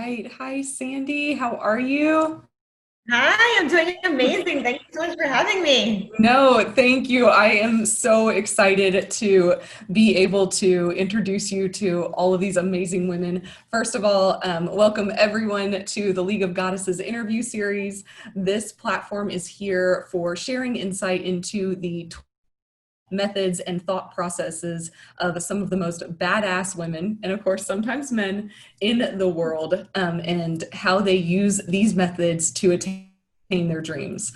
right. Hi, Sandy. How are you? Hi, I'm doing amazing. Thank you so much for having me. No, thank you. I am so excited to be able to introduce you to all of these amazing women. First of all, welcome everyone to the League of Goddesses interview series. This platform is here for sharing insight into the methods and thought processes of some of the most badass women, and of course, sometimes men in the world, and how they use these methods to attain their dreams.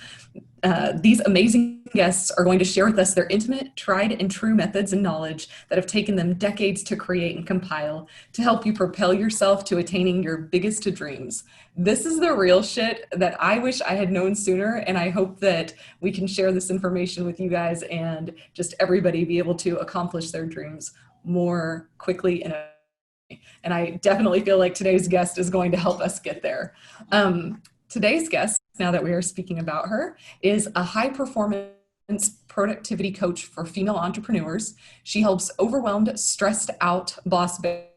These amazing guests are going to share with us their intimate, tried and true methods and knowledge that have taken them decades to create and compile to help you propel yourself to attaining your biggest dreams. This is the real shit that I wish I had known sooner, and I hope that we can share this information with you guys and just everybody be able to accomplish their dreams more quickly and I definitely feel like today's guest is going to help us get there. Today's guest, now that we are speaking about her, is a high performance productivity coach for female entrepreneurs. She helps overwhelmed, stressed out boss babes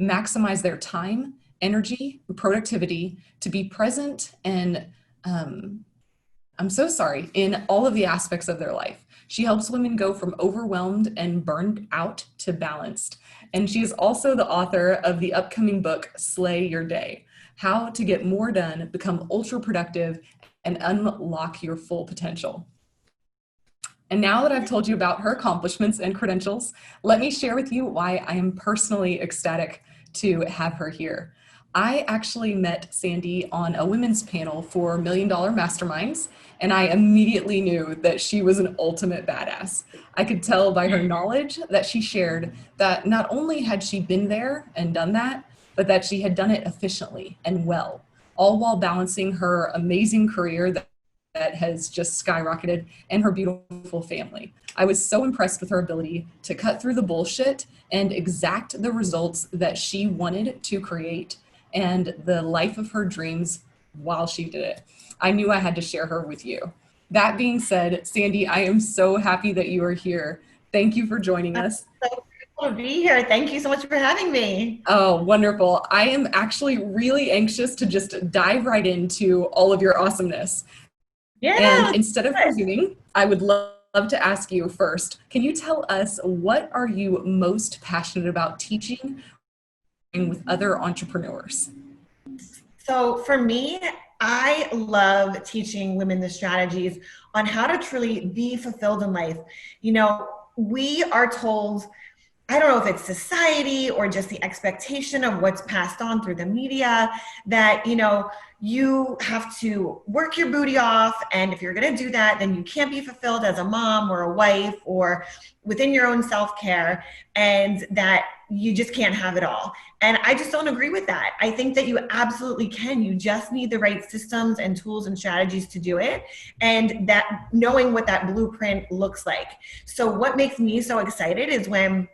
maximize their time, energy, productivity to be present and I'm so sorry, in all of the aspects of their life. She helps women go from overwhelmed and burned out to balanced. And she is also the author of the upcoming book, Slay Your Day: How to Get More Done, Become Ultra Productive, and Unlock Your Full Potential. And now that I've told you about her accomplishments and credentials, let me share with you why I am personally ecstatic to have her here. I actually met Sandi on a women's panel for $1 Million Masterminds, and I immediately knew that she was an ultimate badass. I could tell by her knowledge that she shared that not only had she been there and done that, but that she had done it efficiently and well, all while balancing her amazing career that has just skyrocketed and her beautiful family. I was so impressed with her ability to cut through the bullshit and exact the results that she wanted to create and the life of her dreams while she did it. I knew I had to share her with you. That being said, Sandi, I am so happy that you are here. Thank you for joining I'm us. so grateful to be here. Thank you so much for having me. Oh, wonderful. I am actually really anxious to just dive right into all of your awesomeness. Yeah, And let's instead of do it. presuming, I would love to ask you first, can you tell us what are you most passionate about teaching with other entrepreneurs? So for me, I love teaching women the strategies on how to truly be fulfilled in life. We are told, I don't know if it's society or just the expectation of what's passed on through the media that, you have to work your booty off. And if you're going to do that, then you can't be fulfilled as a mom or a wife or within your own self-care, and that you just can't have it all. And I just don't agree with that. I think that you absolutely can. You just need the right systems and tools and strategies to do it. And that knowing what that blueprint looks like. So what makes me so excited is when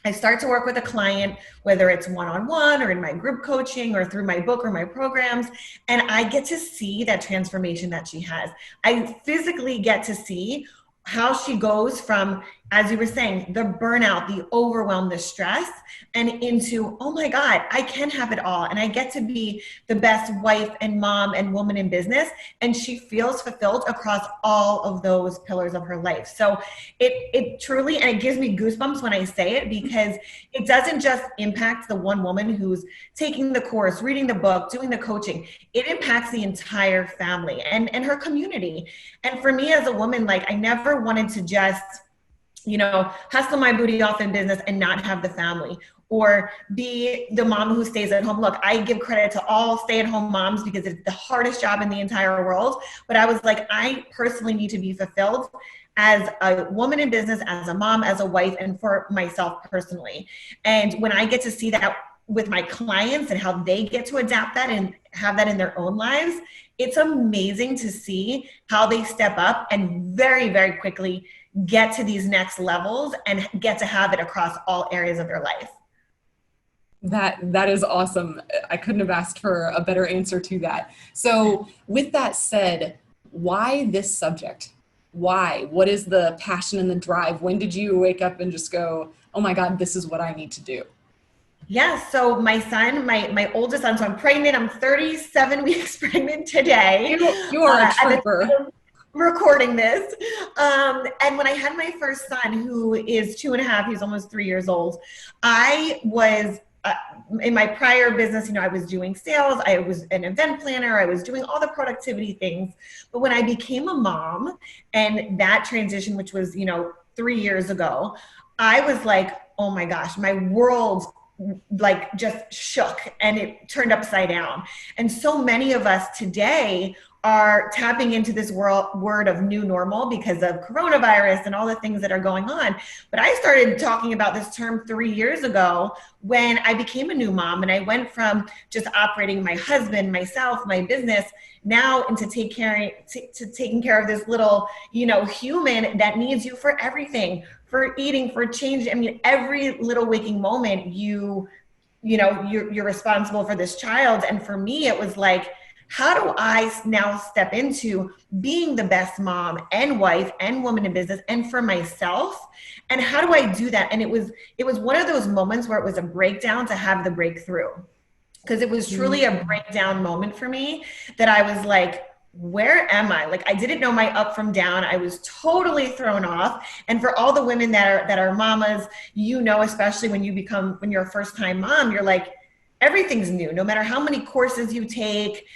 I start to work with a client, whether it's one-on-one or in my group coaching or through my book or my programs, and I get to see that transformation that she has. I physically get to see how she goes from, as you were saying, the burnout, the overwhelm, the stress, and into, oh my God, I can have it all. And I get to be the best wife and mom and woman in business. And she feels fulfilled across all of those pillars of her life. So it truly, and it gives me goosebumps when I say it, because it doesn't just impact the one woman who's taking the course, reading the book, doing the coaching. It impacts the entire family and her community. And for me as a woman, like, I never wanted to just, hustle my booty off in business and not have the family, or be the mom who stays at home. Look, I give credit to all stay-at-home moms because it's the hardest job in the entire world. But I was like, I personally need to be fulfilled as a woman in business, as a mom, as a wife, and for myself personally. And when I get to see that with my clients and how they get to adapt that and have that in their own lives, it's amazing to see how they step up and very, very quickly get to these next levels and get to have it across all areas of their life. That is awesome. I couldn't have asked for a better answer to that. So with that said, why this subject? Why? What is the passion and the drive? When did you wake up and just go, oh my God, this is what I need to do? Yeah, so my son, my oldest son, so I'm pregnant, I'm 37 weeks pregnant today, You are a at the trooper. time of recording this. And when I had my first son, who is 2.5, he's almost 3 years old, I was in my prior business, I was doing sales, I was an event planner, I was doing all the productivity things. But when I became a mom and that transition, which was, 3 years ago, I was like, oh my gosh, my world like just shook and it turned upside down. And so many of us today are tapping into this word of new normal because of coronavirus and all the things that are going on. But I started talking about this term 3 years ago when I became a new mom, and I went from just operating my husband, myself, my business, now into taking care of this little, human that needs you for everything, for eating, for change. I mean, every little waking moment, you're responsible for this child. And for me, it was like, how do I now step into being the best mom and wife and woman in business and for myself? And how do I do that? And it was one of those moments where it was a breakdown to have the breakthrough, because it was truly a breakdown moment for me that I was like, where am I? Like, I didn't know my up from down. I was totally thrown off. And for all the women that are mamas, especially when you're a first time mom, you're like, everything's new. No matter how many courses you take,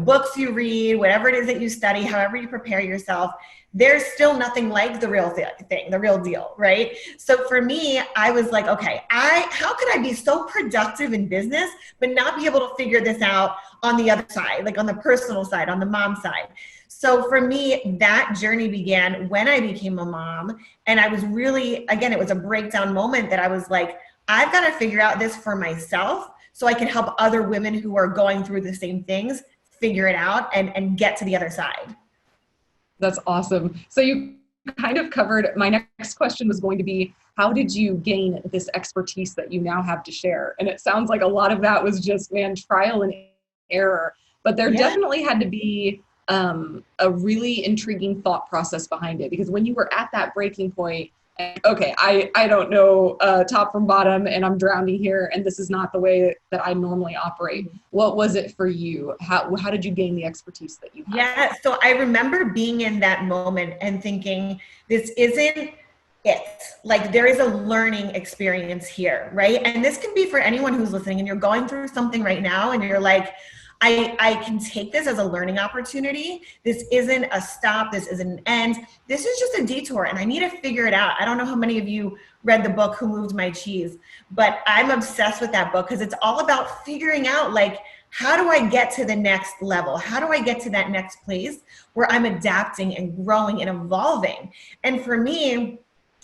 books you read, whatever it is that you study, however you prepare yourself, there's still nothing like the real thing, the real deal, right? So for me, I was like, okay, how could I be so productive in business, but not be able to figure this out on the other side, like on the personal side, on the mom side? So for me, that journey began when I became a mom. And I was really, again, it was a breakdown moment that I was like, I've got to figure out this for myself so I can help other women who are going through the same things figure it out and get to the other side. That's awesome. So you kind of covered, my next question was going to be, how did you gain this expertise that you now have to share? And it sounds like a lot of that was just, man, trial and error. But there Yeah. definitely had to be a really intriguing thought process behind it. Because when you were at that breaking point, okay, I don't know top from bottom, and I'm drowning here, and this is not the way that I normally operate. What was it for you? How did you gain the expertise that you have? Yeah. So I remember being in that moment and thinking, this isn't it. Like, there is a learning experience here, right? And this can be for anyone who's listening and you're going through something right now and you're like, I can take this as a learning opportunity. This isn't a stop. This isn't an end. This is just a detour and I need to figure it out. I don't know how many of you read the book, Who Moved My Cheese, but I'm obsessed with that book because it's all about figuring out, like, how do I get to the next level? How do I get to that next place where I'm adapting and growing and evolving? And for me,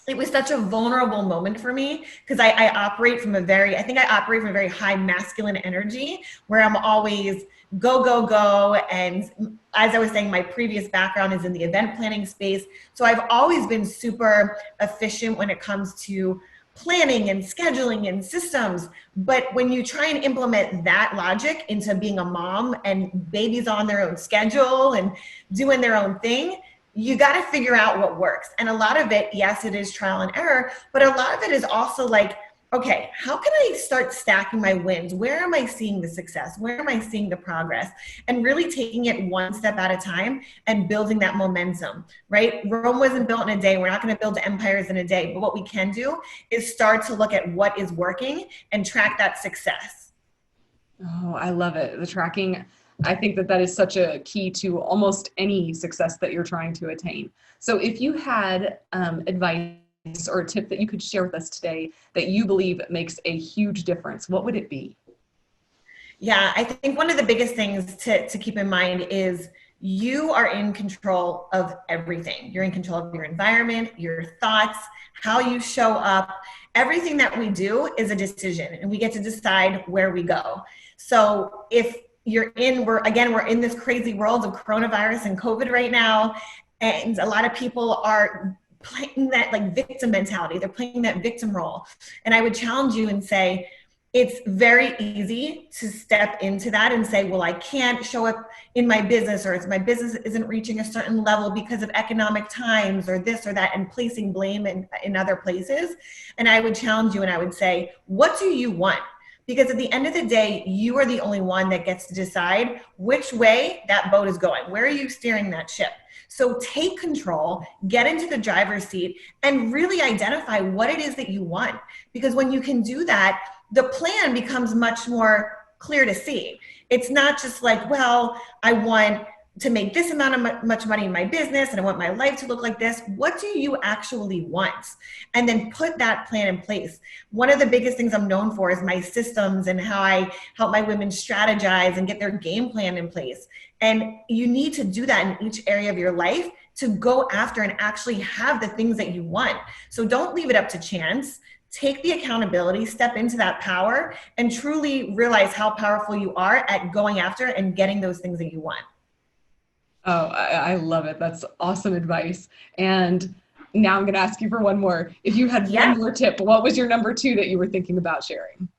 it was such a vulnerable moment for me because I operate from I think I operate from a very high masculine energy where I'm always go, go, go. And as I was saying, my previous background is in the event planning space. So I've always been super efficient when it comes to planning and scheduling and systems. But when you try and implement that logic into being a mom and babies on their own schedule and doing their own thing, you got to figure out what works. And a lot of it, yes, it is trial and error, but a lot of it is also like, okay, how can I start stacking my wins? Where am I seeing the success? Where am I seeing the progress? And really taking it one step at a time and building that momentum, right? Rome wasn't built in a day. We're not going to build empires in a day. But what we can do is start to look at what is working and track that success. Oh, I love it. The tracking, I think that is such a key to almost any success that you're trying to attain. So if you had advice or a tip that you could share with us today that you believe makes a huge difference, what would it be? Yeah, I think one of the biggest things to keep in mind is you are in control of everything. You're in control of your environment, your thoughts, how you show up. Everything that we do is a decision, and we get to decide where we go. So if we're in this crazy world of coronavirus and COVID right now, and a lot of people are playing that like victim mentality. They're playing that victim role. And I would challenge you and say, it's very easy to step into that and say, well, I can't show up in my business, or my business isn't reaching a certain level because of economic times or this or that, and placing blame in other places. And I would challenge you and I would say, what do you want? because at the end of the day, you are the only one that gets to decide which way that boat is going. Where are you steering that ship? So take control, get into the driver's seat, and really identify what it is that you want. Because when you can do that, the plan becomes much more clear to see. It's not just like, well, I want to make this amount of much money in my business and I want my life to look like this. What do you actually want? And then put that plan in place. One of the biggest things I'm known for is my systems and how I help my women strategize and get their game plan in place. And you need to do that in each area of your life to go after and actually have the things that you want. So don't leave it up to chance. Take the accountability, step into that power, and truly realize how powerful you are at going after and getting those things that you want. Oh, I love it. That's awesome advice. And now I'm going to ask you for one more. If you had one more tip, what was your number 2 that you were thinking about sharing?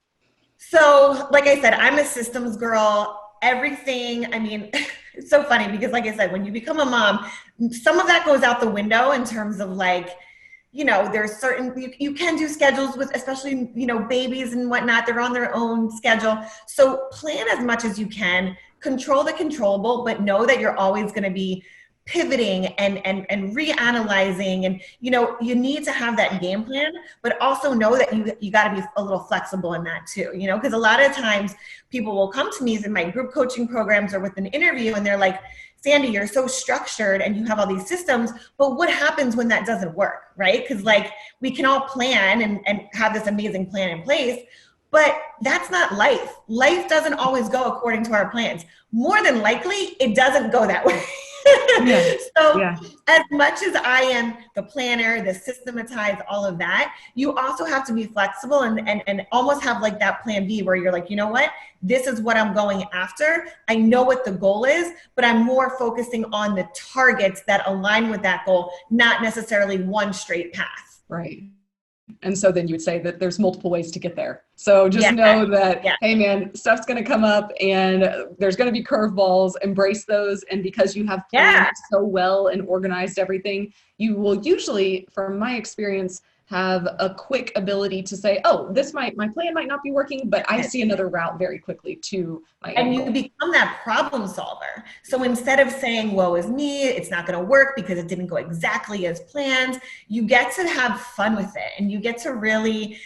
So, like I said, I'm a systems girl. Everything, I mean, it's so funny because, like I said, when you become a mom, some of that goes out the window in terms of like, you know, there's certain, you can do schedules with, especially, you know, babies and whatnot, they're on their own schedule. So plan as much as you can, control the controllable, but know that you're always going to be pivoting and reanalyzing. And, you know, you need to have that game plan, but also know that you got to be a little flexible in that too, you know, because a lot of times people will come to me in my group coaching programs or with an interview and they're like, Sandi, you're so structured and you have all these systems, but what happens when that doesn't work, right? Because like we can all plan and have this amazing plan in place, but that's not life. Life doesn't always go according to our plans. More than likely, it doesn't go that way. So as much as I am the planner, the systematized, all of that, you also have to be flexible and almost have like that plan B where you're like, you know what, this is what I'm going after. I know what the goal is, but I'm more focusing on the targets that align with that goal, not necessarily one straight path. Right. And so then you would say that there's multiple ways to get there. So just know that, hey man, stuff's going to come up and there's going to be curveballs, embrace those. And because you have planned so well and organized everything, you will usually, from my experience, have a quick ability to say, oh, my plan might not be working, but I see another route very quickly to my end goal. And you become that problem solver. So instead of saying, woe is me, it's not going to work because it didn't go exactly as planned, you get to have fun with it and you get to really,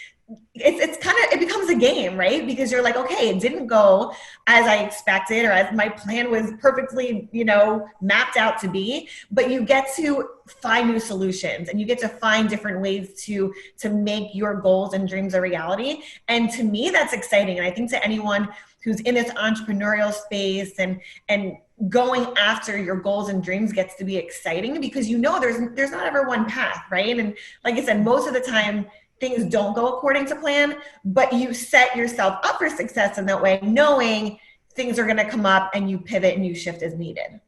it becomes a game, right? Because you're like, okay, it didn't go as I expected or as my plan was perfectly, you know, mapped out to be, but you get to find new solutions and you get to find different ways to make your goals and dreams a reality. And to me, that's exciting. And I think to anyone who's in this entrepreneurial space and going after your goals and dreams gets to be exciting because you know there's not ever one path, right? And like I said, most of the time, things don't go according to plan, but you set yourself up for success in that way, knowing things are going to come up and you pivot and you shift as needed.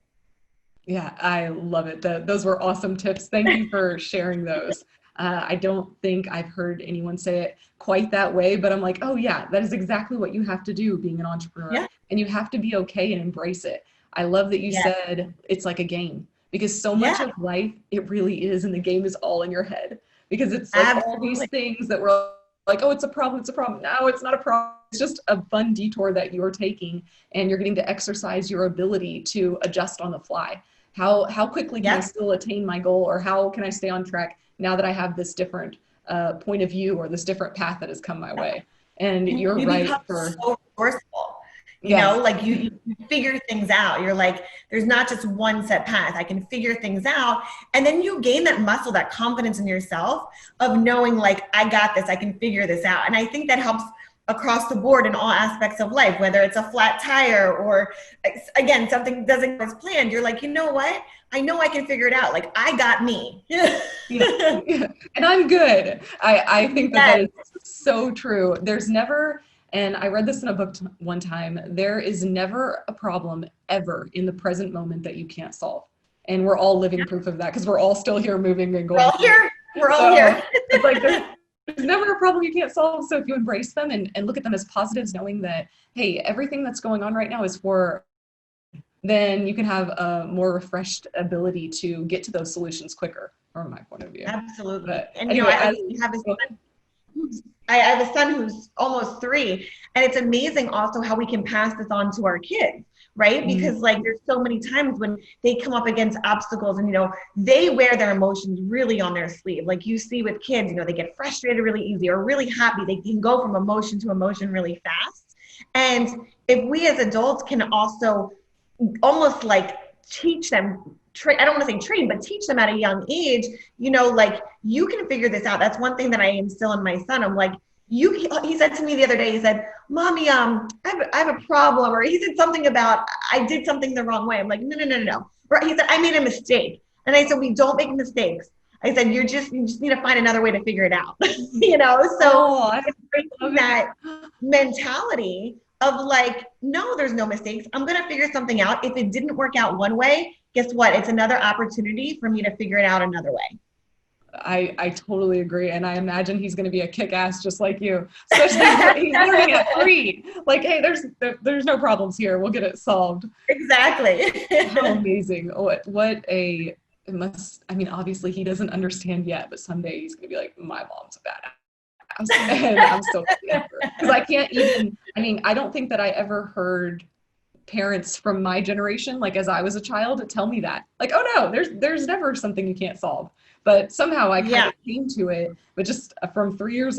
Yeah, I love it. Those were awesome tips. Thank you for sharing those. I don't think I've heard anyone say it quite that way, but I'm like, oh yeah, that is exactly what you have to do being an entrepreneur. And you have to be okay and embrace it. I love that you said it's like a game because so much of life, it really is. And the game is all in your head. Because it's like all these things that we're like, oh, it's a problem, it's a problem. No, it's not a problem. It's just a fun detour that you're taking and you're getting to exercise your ability to adjust on the fly. How quickly can I still attain my goal or how can I stay on track now that I have this different point of view or this different path that has come my way? And you're right. So resourceful. You know, like you figure things out. You're like, there's not just one set path. I can figure things out. And then you gain that muscle, that confidence in yourself of knowing like, I got this, I can figure this out. And I think that helps across the board in all aspects of life, whether it's a flat tire or again, something doesn't go as planned. You're like, you know what? I know I can figure it out. Like I got me. And I'm good. I think that is so true. There's never, and I read this in a book one time, there is never a problem ever in the present moment that you can't solve. And we're all living proof of that because we're all still here moving and going. We're all here. We're all here. It's like there's never a problem you can't solve. So if you embrace them and look at them as positives, knowing that, hey, everything that's going on right now is for, then you can have a more refreshed ability to get to those solutions quicker, from my point of view. Absolutely. But and anyway, you know, I have this I have a son who's almost 3, and it's amazing also how we can pass this on to our kids, right? Because like there's so many times when they come up against obstacles and, they wear their emotions really on their sleeve. Like you see with kids, they get frustrated really easy or really happy. They can go from emotion to emotion really fast. And if we as adults can also almost like teach them, I don't want to say train, but teach them at a young age, like you can figure this out. That's one thing that I instill in my son. I'm like, he said to me the other day, he said, Mommy, I have a problem. Or he said something about, I did something the wrong way. I'm like, no. Right? He said, I made a mistake. And I said, we don't make mistakes. I said, you just need to find another way to figure it out. So it's breaking that mentality of like, no, there's no mistakes. I'm going to figure something out. If it didn't work out one way, guess what? It's another opportunity for me to figure it out another way. I totally agree. And I imagine he's going to be a kick-ass just like you, especially he's learning at 3. Like, hey, there's no problems here. We'll get it solved. Exactly. How amazing. It must, I mean, obviously he doesn't understand yet, but someday he's going to be like, my mom's a badass. And I'm so because I can't even, I don't think that I ever heard parents from my generation, like as I was a child, tell me that. Like, oh no, there's never something you can't solve. But somehow I kind of came to it, but just from 3 years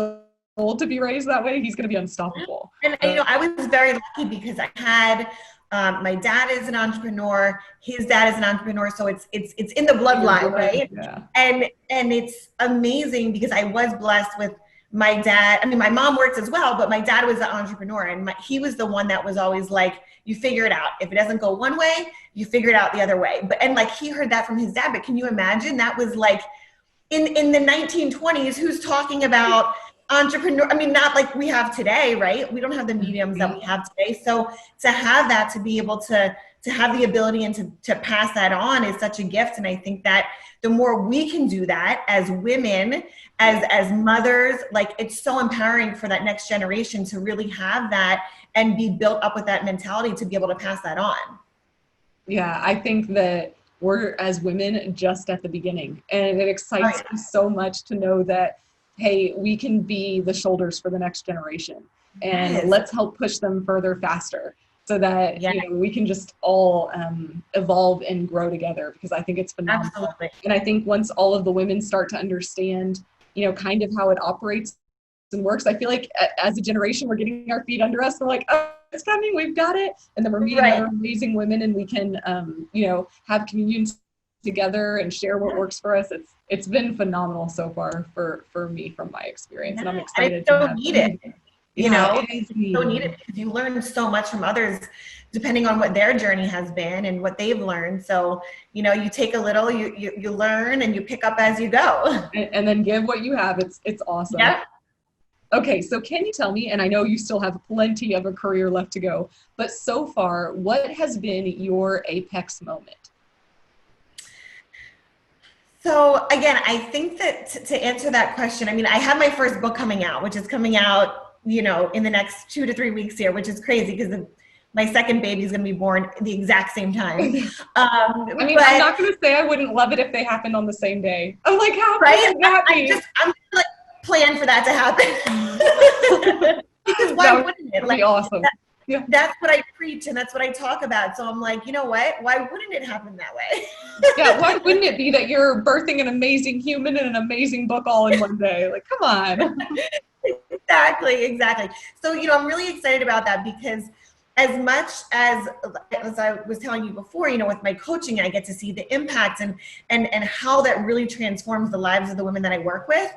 old to be raised that way, he's going to be unstoppable. And I was very lucky because I had my dad is an entrepreneur, his dad is an entrepreneur, so it's in the bloodline, right? Yeah. And it's amazing because I was blessed with my dad. My mom worked as well, but my dad was an entrepreneur, and he was the one that was always like, you figure it out. If it doesn't go one way, you figure it out the other way. And like he heard that from his dad, but can you imagine that was like in the 1920s, who's talking about entrepreneur? Not like we have today, right? We don't have the mediums that we have today. So to have that, to be able to have the ability and to pass that on is such a gift. And I think that the more we can do that as women, as mothers, like it's so empowering for that next generation to really have that and be built up with that mentality to be able to pass that on. Yeah, I think that we're as women just at the beginning, and it excites me so much to know that, hey, we can be the shoulders for the next generation, and let's help push them further faster so that we can just all evolve and grow together, because I think it's phenomenal. Absolutely. And I think once all of the women start to understand, kind of how it operates and works, I feel like as a generation, we're getting our feet under us. We're like, oh, it's coming, we've got it. And then we're meeting other amazing women, and we can, have communion together and share what works for us. It's been phenomenal so far for me from my experience, and I'm excited. And it's so needed. It's so needed because you learn so much from others depending on what their journey has been and what they've learned. So, you take a little, you learn, and you pick up as you go. And then give what you have. It's awesome. Yeah. Okay, so can you tell me, and I know you still have plenty of a career left to go, but so far, what has been your apex moment? So again, I think that to answer that question, I have my first book coming out, which is coming out, in the next 2 to 3 weeks here, which is crazy because my second baby is going to be born the exact same time. I'm not going to say I wouldn't love it if they happened on the same day. I'm like, how could that be? I'm like plan for that to happen. Because why wouldn't it? Like, be awesome. That's what I preach, and that's what I talk about. So I'm like, you know what? Why wouldn't it happen that way? Yeah, why wouldn't it be that you're birthing an amazing human and an amazing book all in one day? Like, come on. Exactly. So, I'm really excited about that because as much as I was telling you before, with my coaching, I get to see the impact and how that really transforms the lives of the women that I work with.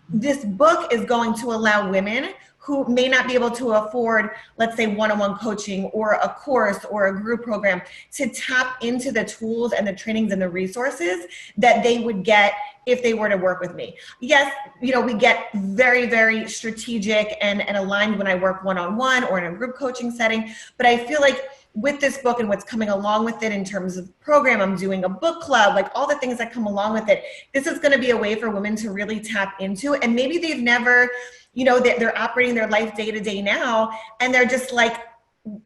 This book is going to allow women who may not be able to afford, let's say, one-on-one coaching or a course or a group program to tap into the tools and the trainings and the resources that they would get if they were to work with me. Yes, we get very, very strategic and aligned when I work one-on-one or in a group coaching setting, but I feel like with this book and what's coming along with it in terms of program, I'm doing a book club, like all the things that come along with it. This is going to be a way for women to really tap into, and maybe they've never, they're operating their life day to day now, and they're just like,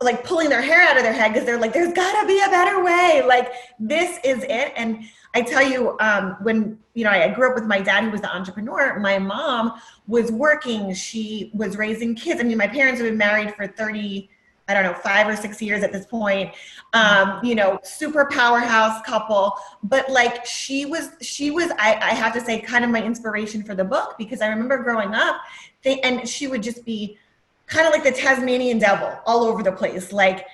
like pulling their hair out of their head because they're like, there's gotta be a better way. Like, this is it. And I tell you, when, you know, I grew up with my dad, who was the entrepreneur. My mom was working. She was raising kids. I mean, my parents have been married for 30, I don't know, 5 or 6 years at this point. You know, super powerhouse couple. But like, I have to say, kind of my inspiration for the book, because I remember growing up, and she would just be kind of like the Tasmanian devil all over the place, like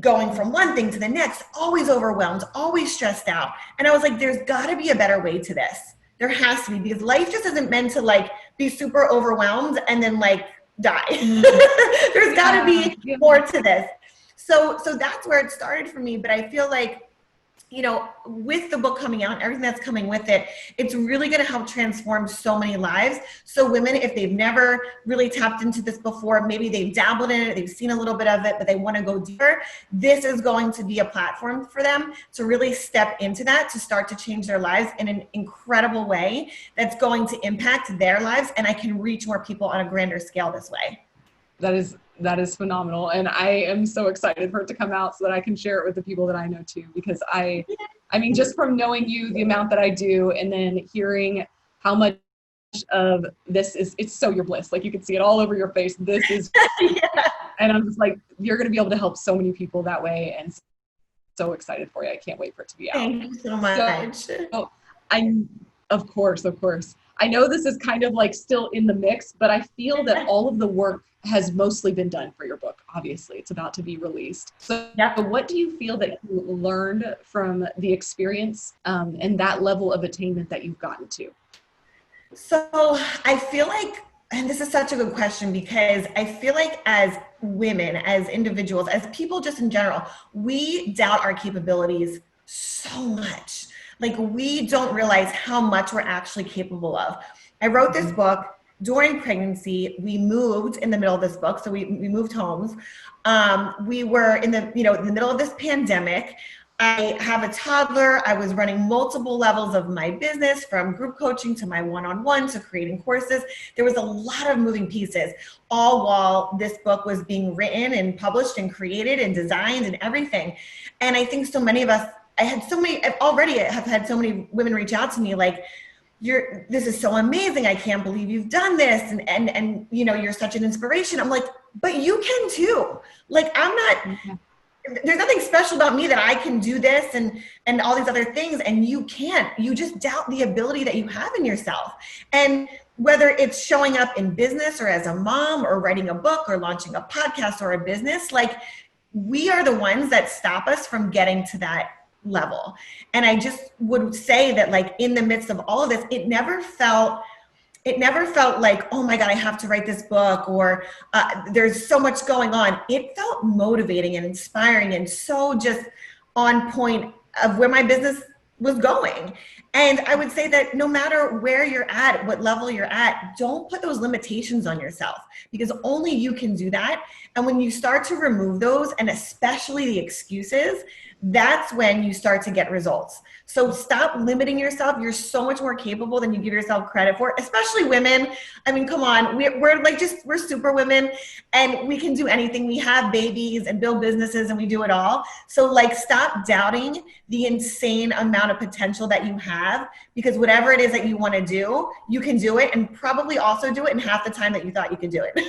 going from one thing to the next, always overwhelmed, always stressed out. And I was like, there's got to be a better way to this. There has to be, because life just isn't meant to like be super overwhelmed and then like die. There's got to be more to this. So that's where it started for me. But I feel like, you know, with the book coming out, everything that's coming with it, it's really going to help transform so many lives. So women, if they've never really tapped into this before, maybe they've dabbled in it, they've seen a little bit of it, but they want to go deeper, this is going to be a platform for them to really step into that, to start to change their lives in an incredible way that's going to impact their lives. And I can reach more people on a grander scale this way. That is phenomenal. And I am so excited for it to come out so that I can share it with the people that I know too, because I mean, just from knowing you, the amount that I do, and then hearing how much of this is, it's so your bliss. Like, you can see it all over your face. This is, and I'm just like, you're going to be able to help so many people that way. And so excited for you. I can't wait for it to be out. Thank you so much. So of course. I know this is kind of like still in the mix, but I feel that all of the work has mostly been done for your book. Obviously, it's about to be released. So what do you feel that you learned from the experience and that level of attainment that you've gotten to? So I feel like, and this is such a good question, because I feel like as women, as individuals, as people just in general, we doubt our capabilities so much. Like, we don't realize how much we're actually capable of. I wrote this book during pregnancy. We moved in the middle of this book. So we moved homes. We were in the middle of this pandemic. I have a toddler. I was running multiple levels of my business, from group coaching to my one-on-one to creating courses. There was a lot of moving pieces, all while this book was being written and published and created and designed and everything. And I think so many of us, I've already had so many women reach out to me like, this is so amazing. I can't believe you've done this. And you know, you're such an inspiration. I'm like, but you can too. Like, there's nothing special about me that I can do this and all these other things. And you can't. You just doubt the ability that you have in yourself. And whether it's showing up in business or as a mom or writing a book or launching a podcast or a business, like, we are the ones that stop us from getting to that level. And I just would say that, like, in the midst of all of this, it never felt like, oh my God, I have to write this book, or there's so much going on. It felt motivating and inspiring and so just on point of where my business was going. And I would say that no matter where you're at, what level you're at, don't put those limitations on yourself, because only you can do that. And when you start to remove those, and especially the excuses, that's when you start to get results. So stop limiting yourself. You're so much more capable than you give yourself credit for, especially women. I mean, come on, we're super women, and we can do anything. We have babies and build businesses, and we do it all. So, like, stop doubting the insane amount of potential that you have, because whatever it is that you want to do, you can do it, and probably also do it in half the time that you thought you could do it.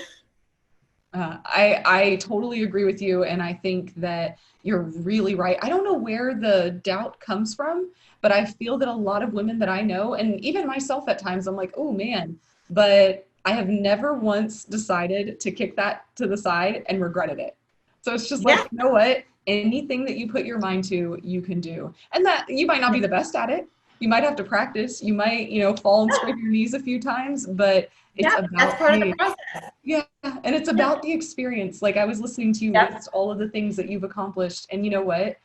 I totally agree with you. And I think that you're really right. I don't know where the doubt comes from, but I feel that a lot of women that I know, and even myself at times, I'm like, oh man, but I have never once decided to kick that to the side and regretted it. So it's just like, you know what, anything that you put your mind to, you can do. And that you might not be the best at it. You might have to practice. You might, fall and scrape your knees a few times, but it's about that's part of the process. Yeah. And it's about the experience. Like, I was listening to you list all of the things that you've accomplished, and you know what?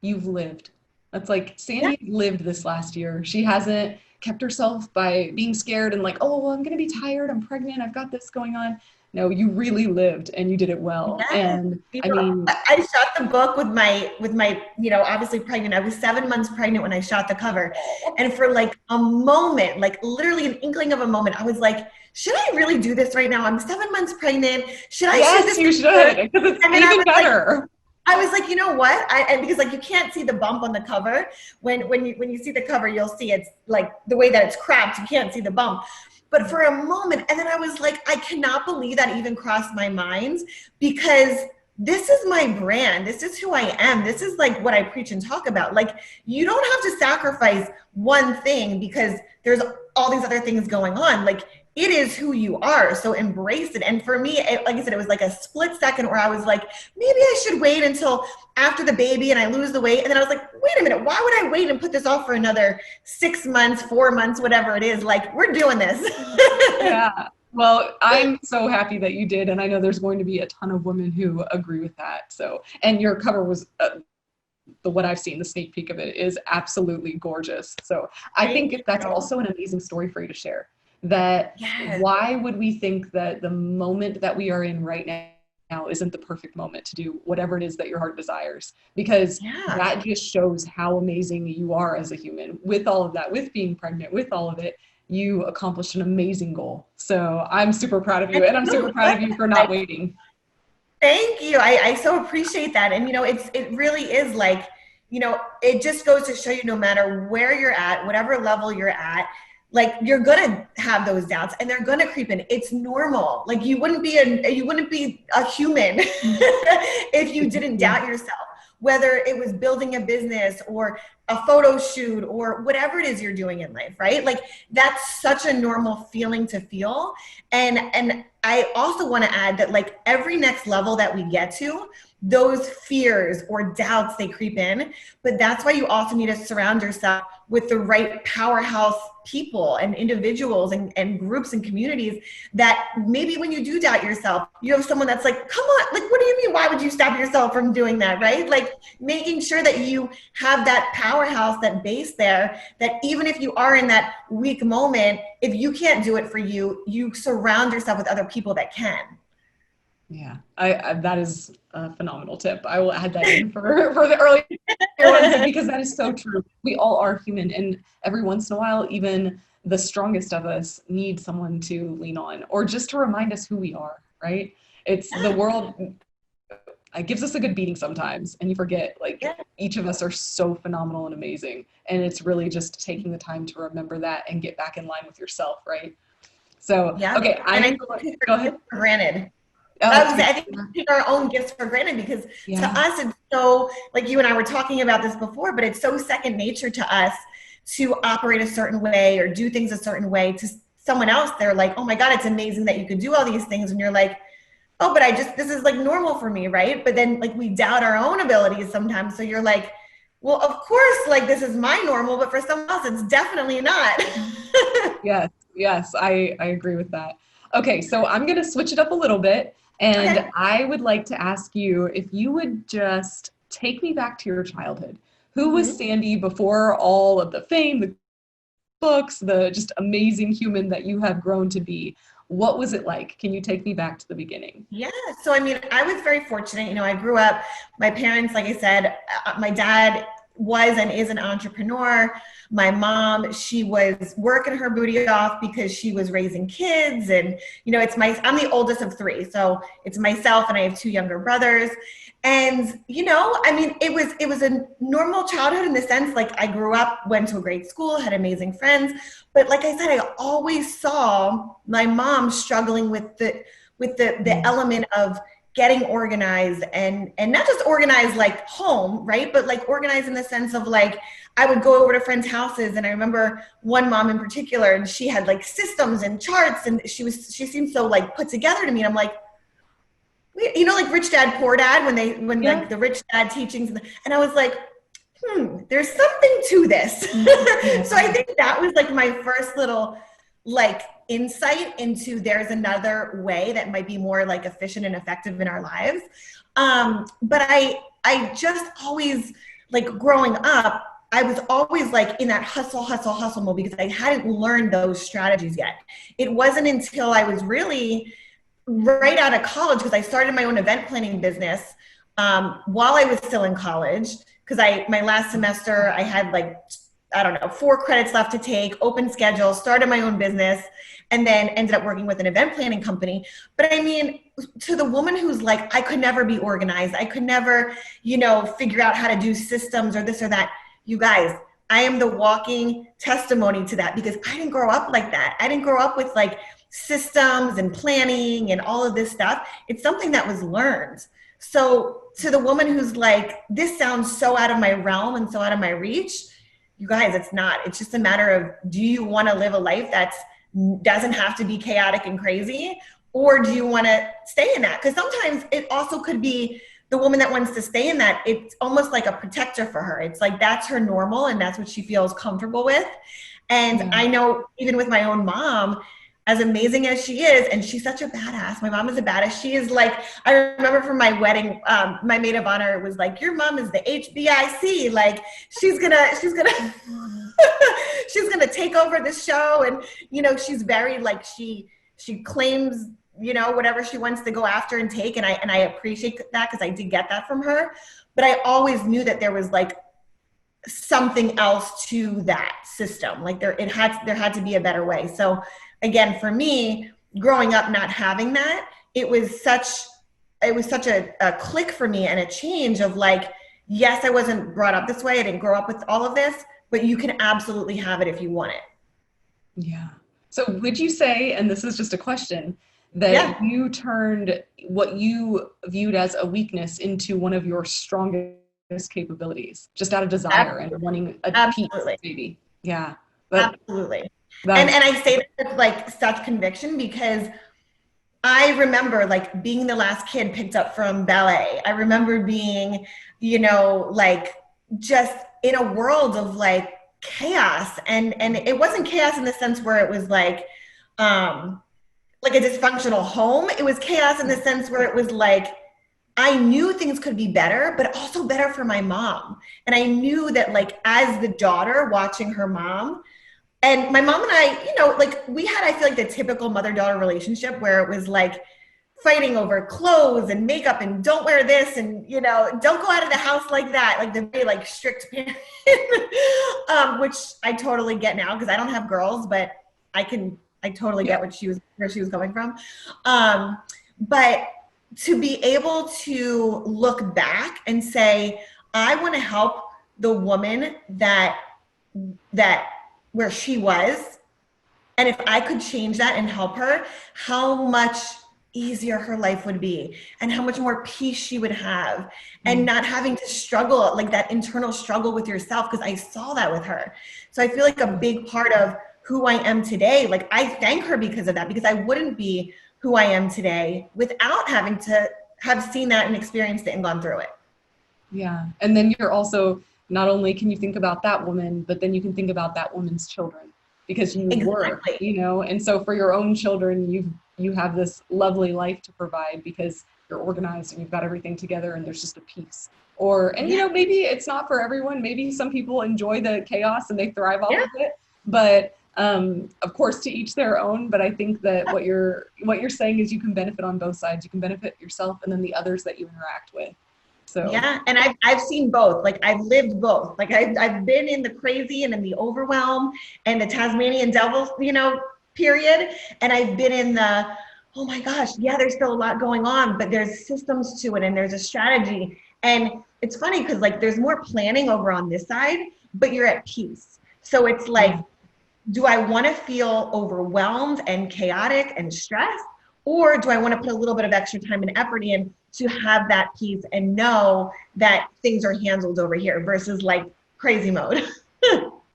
You've lived. That's like, Sandi lived this last year. She hasn't kept herself by being scared and like, oh, well, I'm going to be tired. I'm pregnant. I've got this going on. No, you really lived and you did it well. Yes. And You I know, mean, I shot the book with my, obviously pregnant. I was 7 months pregnant when I shot the cover. And for like a moment, like literally an inkling of a moment, I was like, should I really do this right now? I'm 7 months pregnant. Should I shoot yes, this you picture? should, because it's And then even better. I was like, you know what? And because like you can't see the bump on the cover. When you see the cover, you'll see it's like the way that it's cropped. You can't see the bump. But for a moment, and then I was like, I cannot believe that even crossed my mind, because this is my brand. This is who I am. This is like what I preach and talk about. Like, you don't have to sacrifice one thing because there's all these other things going on. Like, it is who you are. So embrace it. And for me, like I said, it was like a split second where I was like, maybe I should wait until after the baby and I lose the weight. And then I was like, wait a minute, why would I wait and put this off for another 6 months, 4 months, whatever it is? Like, we're doing this. Yeah. Well, I'm so happy that you did. And I know there's going to be a ton of women who agree with that. So, and your cover was, what I've seen, the sneak peek of it is absolutely gorgeous. So I think that's also an amazing story for you to share. That Yes. Why would we think that the moment that we are in right now isn't the perfect moment to do whatever it is that your heart desires? Because that just shows how amazing you are as a human. With all of that, with being pregnant, with all of it, you accomplished an amazing goal. So I'm super proud of you, and I'm super proud of you for not waiting. Thank you. I so appreciate that. And it really is like, it just goes to show you, no matter where you're at, whatever level you're at, like, you're gonna have those doubts and they're gonna creep in. It's normal. Like, you wouldn't be a human if you didn't doubt yourself, whether it was building a business or a photo shoot or whatever it is you're doing in life, right? Like, that's such a normal feeling to feel. And I also want to add that, like, every next level that we get to, those fears or doubts, they creep in. But that's why you also need to surround yourself with the right powerhouse people and individuals and groups and communities, that maybe when you do doubt yourself, you have someone that's like, come on, like, what do you mean? Why would you stop yourself from doing that? Right? Like, making sure that you have that powerhouse, that base there, that even if you are in that weak moment, if you can't do it for you, you surround yourself with other people that can. Yeah, I that is a phenomenal tip. I will add that in for the early ones, because that is so true. We all are human, and every once in a while, even the strongest of us need someone to lean on, or just to remind us who we are, right? It's the world, it gives us a good beating sometimes, and you forget, like, each of us are so phenomenal and amazing, and it's really just taking the time to remember that and get back in line with yourself, right? So, okay, go ahead. For granted. I think we take our own gifts for granted, because to us, it's so, like you and I were talking about this before, but it's so second nature to us to operate a certain way or do things a certain way. To someone else, they're like, oh my God, it's amazing that you could do all these things. And you're like, oh, but this is like normal for me, right? But then, like, we doubt our own abilities sometimes. So you're like, well, of course, like, this is my normal, but for someone else, it's definitely not. Yes, I agree with that. Okay, so I'm going to switch it up a little bit. And I would like to ask you if you would just take me back to your childhood. Who was Sandi before all of the fame, the books, the just amazing human that you have grown to be? What was it like? Can you take me back to the beginning? Yeah. So, I mean, I was very fortunate. I grew up, my parents, like I said, my dad was and is an entrepreneur. My mom, she was working her booty off because she was raising kids. And, I'm the oldest of three. So it's myself and I have two younger brothers. And, I mean, it was a normal childhood in the sense, like, I grew up, went to a great school, had amazing friends. But like I said, I always saw my mom struggling with the element of getting organized, and not just organized like home, right? But like organized in the sense of, like, I would go over to friends' houses, and I remember one mom in particular, and she had like systems and charts, and she seemed so like put together to me. And I'm like, like Rich Dad, Poor Dad, when like the Rich Dad teachings, and I was like, there's something to this. So I think that was like my first little, like, insight into there's another way that might be more like efficient and effective in our lives. But I just always, like, growing up, I was always like in that hustle mode, because I hadn't learned those strategies yet. It wasn't until I was really right out of college, because I started my own event planning business while I was still in college, because my last semester I had like, I don't know, 4 credits left to take, open schedule, started my own business, and then ended up working with an event planning company. But I mean, to the woman who's like, I could never be organized, I could never, figure out how to do systems or this or that. You guys, I am the walking testimony to that, because I didn't grow up like that. I didn't grow up with like systems and planning and all of this stuff. It's something that was learned. So to the woman who's like, this sounds so out of my realm and so out of my reach, you guys, it's not. It's just a matter of, do you want to live a life that doesn't have to be chaotic and crazy, or do you want to stay in that? Because sometimes it also could be the woman that wants to stay in that. It's almost like a protector for her. It's like, that's her normal and that's what she feels comfortable with. And I know even with my own mom, as amazing as she is, and she's such a badass. My mom is a badass. She is like, I remember from my wedding, my maid of honor was like, your mom is the HBIC. Like she's gonna she's gonna take over the show. And she's very like, she claims, whatever she wants to go after and take. And I appreciate that, because I did get that from her. But I always knew that there was like something else to that system. Like there had to be a better way. So again, for me, growing up not having that, it was such a click for me and a change of like, yes, I wasn't brought up this way. I didn't grow up with all of this, but you can absolutely have it if you want it. Yeah. So would you say, and this is just a question, that you turned what you viewed as a weakness into one of your strongest capabilities, just out of desire and wanting a piece, maybe? Yeah. Absolutely. And I say that with like such conviction, because I remember like being the last kid picked up from ballet. I remember being, like just in a world of like chaos, and it wasn't chaos in the sense where it was like a dysfunctional home. It was chaos in the sense where it was like, I knew things could be better, but also better for my mom. And I knew that like, as the daughter watching her mom, and my mom and I, like we had, I feel like the typical mother-daughter relationship where it was like fighting over clothes and makeup and don't wear this and, don't go out of the house like that. Like the very like strict parent, which I totally get now because I don't have girls, but I totally get where she was coming from. But to be able to look back and say, I want to help the woman that where she was. And if I could change that and help her, how much easier her life would be and how much more peace she would have and not having to struggle, like that internal struggle with yourself, because I saw that with her. So I feel like a big part of who I am today, like I thank her because of that, because I wouldn't be who I am today without having to have seen that and experienced it and gone through it. Yeah. And then you're also, not only can you think about that woman, but then you can think about that woman's children, because you were, and so for your own children, you have this lovely life to provide because you're organized and you've got everything together and there's just a peace. Maybe it's not for everyone. Maybe some people enjoy the chaos and they thrive off of it, but of course to each their own. But I think that what you're saying is you can benefit on both sides. You can benefit yourself and then the others that you interact with. So yeah, and I've seen both. Like I've lived both. Like I've been in the crazy and in the overwhelm and the Tasmanian devil, period. And I've been in the, oh my gosh, yeah, there's still a lot going on, but there's systems to it and there's a strategy. And it's funny because like there's more planning over on this side, but you're at peace. So it's like, do I want to feel overwhelmed and chaotic and stressed? Or do I want to put a little bit of extra time and effort in to have that peace and know that things are handled over here versus like crazy mode?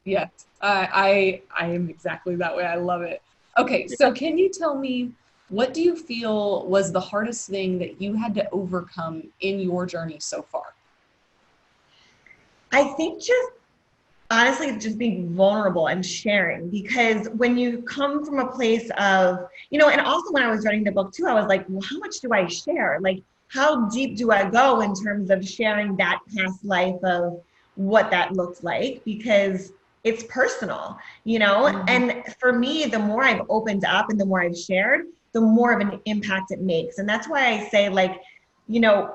Yes, I am exactly that way. I love it. Okay, so can you tell me, what do you feel was the hardest thing that you had to overcome in your journey so far? I think honestly, just being vulnerable and sharing, because when you come from a place of, and also when I was writing the book too, I was like, well, how much do I share? Like, how deep do I go in terms of sharing that past life of what that looked like? Because it's personal, and for me, the more I've opened up and the more I've shared, the more of an impact it makes. And that's why I say, like, you know,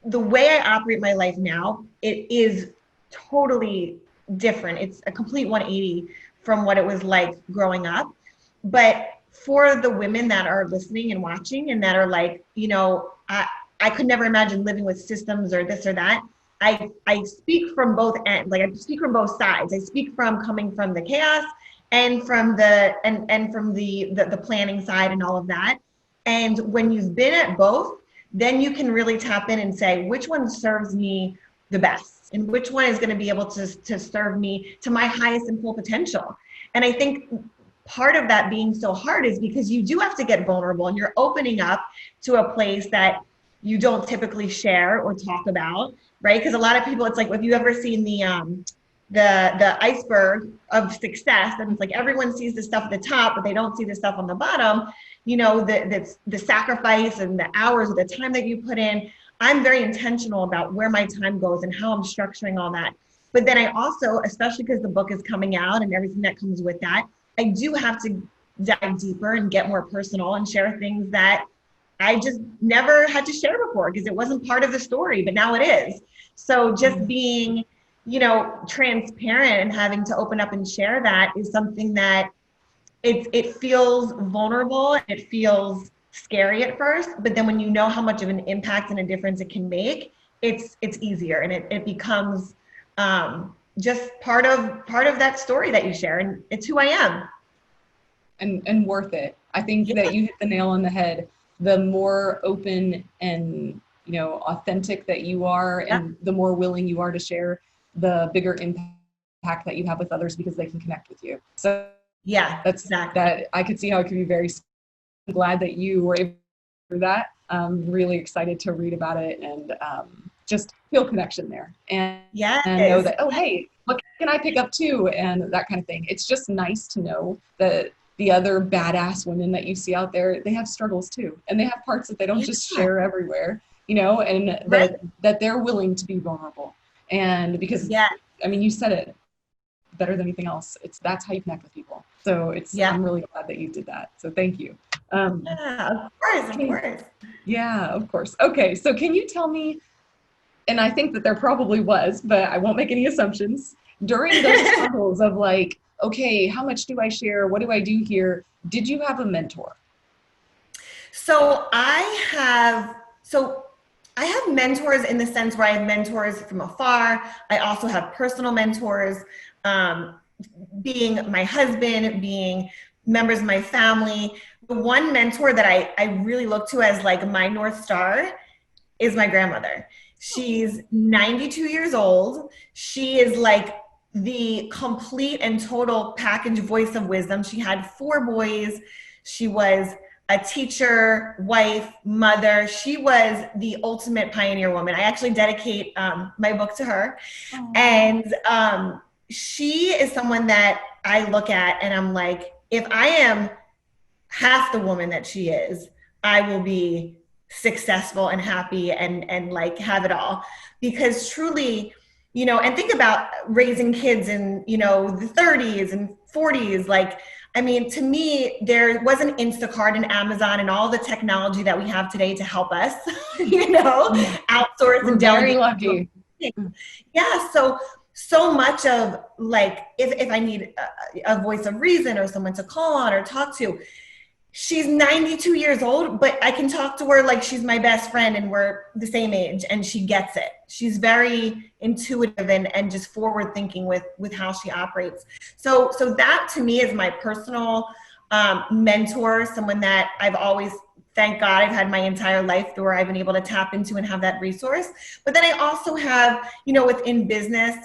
the way I operate my life now, it is totally different. It's a complete 180 from what it was like growing up. But for the women that are listening and watching and that are like, you know, I could never imagine living with systems or this or that. I speak from both ends. Like, I speak from both sides. I speak from coming from the chaos and from the planning side and all of that. And when you've been at both, then you can really tap in and say, which one serves me the best and which one is going to be able to serve me to my highest and full potential. And I think part of that being so hard is because you do have to get vulnerable and you're opening up to a place that you don't typically share or talk about, right? Because a lot of people, it's like, if you ever seen the iceberg of success, and it's like everyone sees the stuff at the top, but they don't see the stuff on the bottom, you know, the sacrifice and the hours, the time that you put in. I'm very intentional about where my time goes and how I'm structuring all that. But then I also, especially because the book is coming out and everything that comes with that, I do have to dive deeper and get more personal and share things that I just never had to share before because it wasn't part of the story, but now it is. So just being, you know, transparent and having to open up and share that is something that it feels vulnerable. It feels scary at first, but then when you know how much of an impact and a difference it can make, it's easier, and it becomes just part of that story that you share, and it's who I am. And worth it. I think that you hit the nail on the head. The more open and, you know, authentic that you are, and the more willing you are to share, the bigger impact that you have with others because they can connect with you. So that's exactly. that. I could see how it could be very glad that you were able to do that. I'm really excited to read about it and just feel connection there and know that, oh, hey, what can I pick up too? And that kind of thing. It's just nice to know that the other badass women that you see out there, they have struggles too. And they have parts that they don't just share everywhere, you know, and that they're willing to be vulnerable. And because, I mean, you said it better than anything else. That's how you connect with people. So I'm really glad that you did that. So thank you. Of course. Yeah, of course. Okay. So can you tell me, and I think that there probably was, but I won't make any assumptions, during those struggles of like, okay, how much do I share? What do I do here? Did you have a mentor? So I have mentors in the sense where I have mentors from afar. I also have personal mentors, being my husband, being members of my family. The one mentor that I really look to as like my North Star is my grandmother. She's 92 years old. She is like the complete and total package voice of wisdom. She had 4 boys. She was a teacher, wife, mother. She was the ultimate pioneer woman. I actually dedicate my book to her. Aww. And she is someone that I look at and I'm like, if I am half the woman that she is, I will be successful and happy and like have it all. Because truly, you know, and think about raising kids in, you know, the 30s and 40s. Like, I mean, to me, there wasn't Instacart and Amazon and all the technology that we have today to help us, you know, outsource and delegate. Very lucky. Yeah. So much of like, if I need a voice of reason or someone to call on or talk to, she's 92 years old, but I can talk to her like she's my best friend and we're the same age and she gets it. She's very intuitive and just forward thinking with how she operates. So that to me is my personal mentor, someone that I've always, thank God, I've had my entire life where I've been able to tap into and have that resource. But then I also have, you know, within business,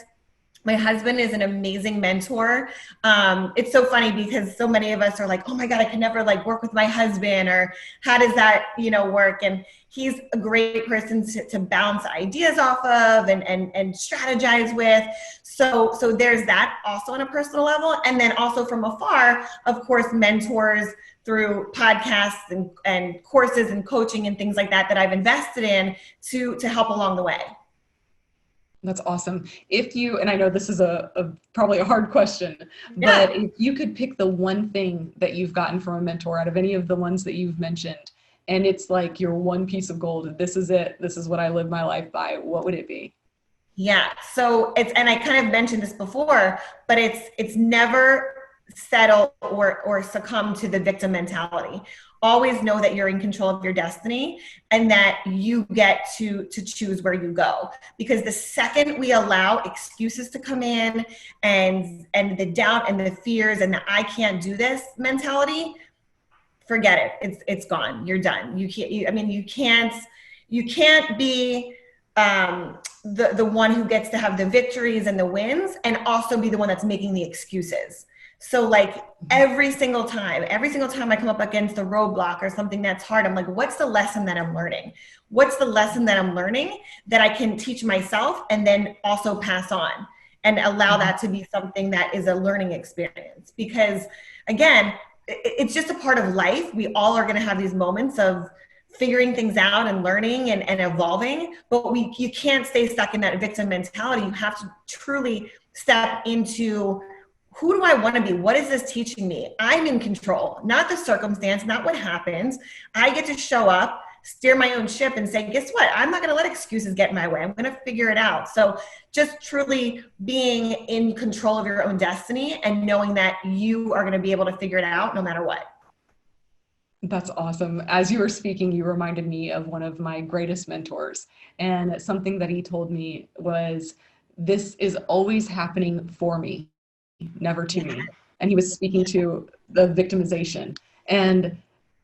my husband is an amazing mentor. It's so funny because so many of us are like, oh my God, I can never like work with my husband, or how does that, you know, work? And he's a great person to bounce ideas off of and strategize with. So there's that also on a personal level. And then also from afar, of course, mentors through podcasts and courses and coaching and things like that I've invested in to help along the way. That's awesome. If you, and I know this is a probably a hard question, but Yeah. if you could pick the one thing that you've gotten from a mentor out of any of the ones that you've mentioned, and it's like your one piece of gold, this is it, this is what I live my life by, what would it be? Yeah. So it's, and I kind of mentioned this before, but it's never settle or succumb to the victim mentality. Always know that you're in control of your destiny and that you get to choose where you go. Because the second we allow excuses to come in and the doubt and the fears and the I can't do this mentality, forget it. It's gone. You're done. You can't. I mean, you can't be the one who gets to have the victories and the wins, and also be the one that's making the excuses. So like every single time I come up against a roadblock or something that's hard, I'm like, what's the lesson that I'm learning? What's the lesson that I'm learning that I can teach myself and then also pass on and allow that to be something that is a learning experience? Because again, it's just a part of life. We all are going to have these moments of figuring things out and learning and evolving, but you can't stay stuck in that victim mentality. You have to truly step into, who do I want to be? What is this teaching me? I'm in control, not the circumstance, not what happens. I get to show up, steer my own ship, and say, guess what? I'm not going to let excuses get in my way. I'm going to figure it out. So just truly being in control of your own destiny and knowing that you are going to be able to figure it out no matter what. That's awesome. As you were speaking, you reminded me of one of my greatest mentors. And something that he told me was, this is always happening for me, never to Yeah. me. And he was speaking to the victimization. And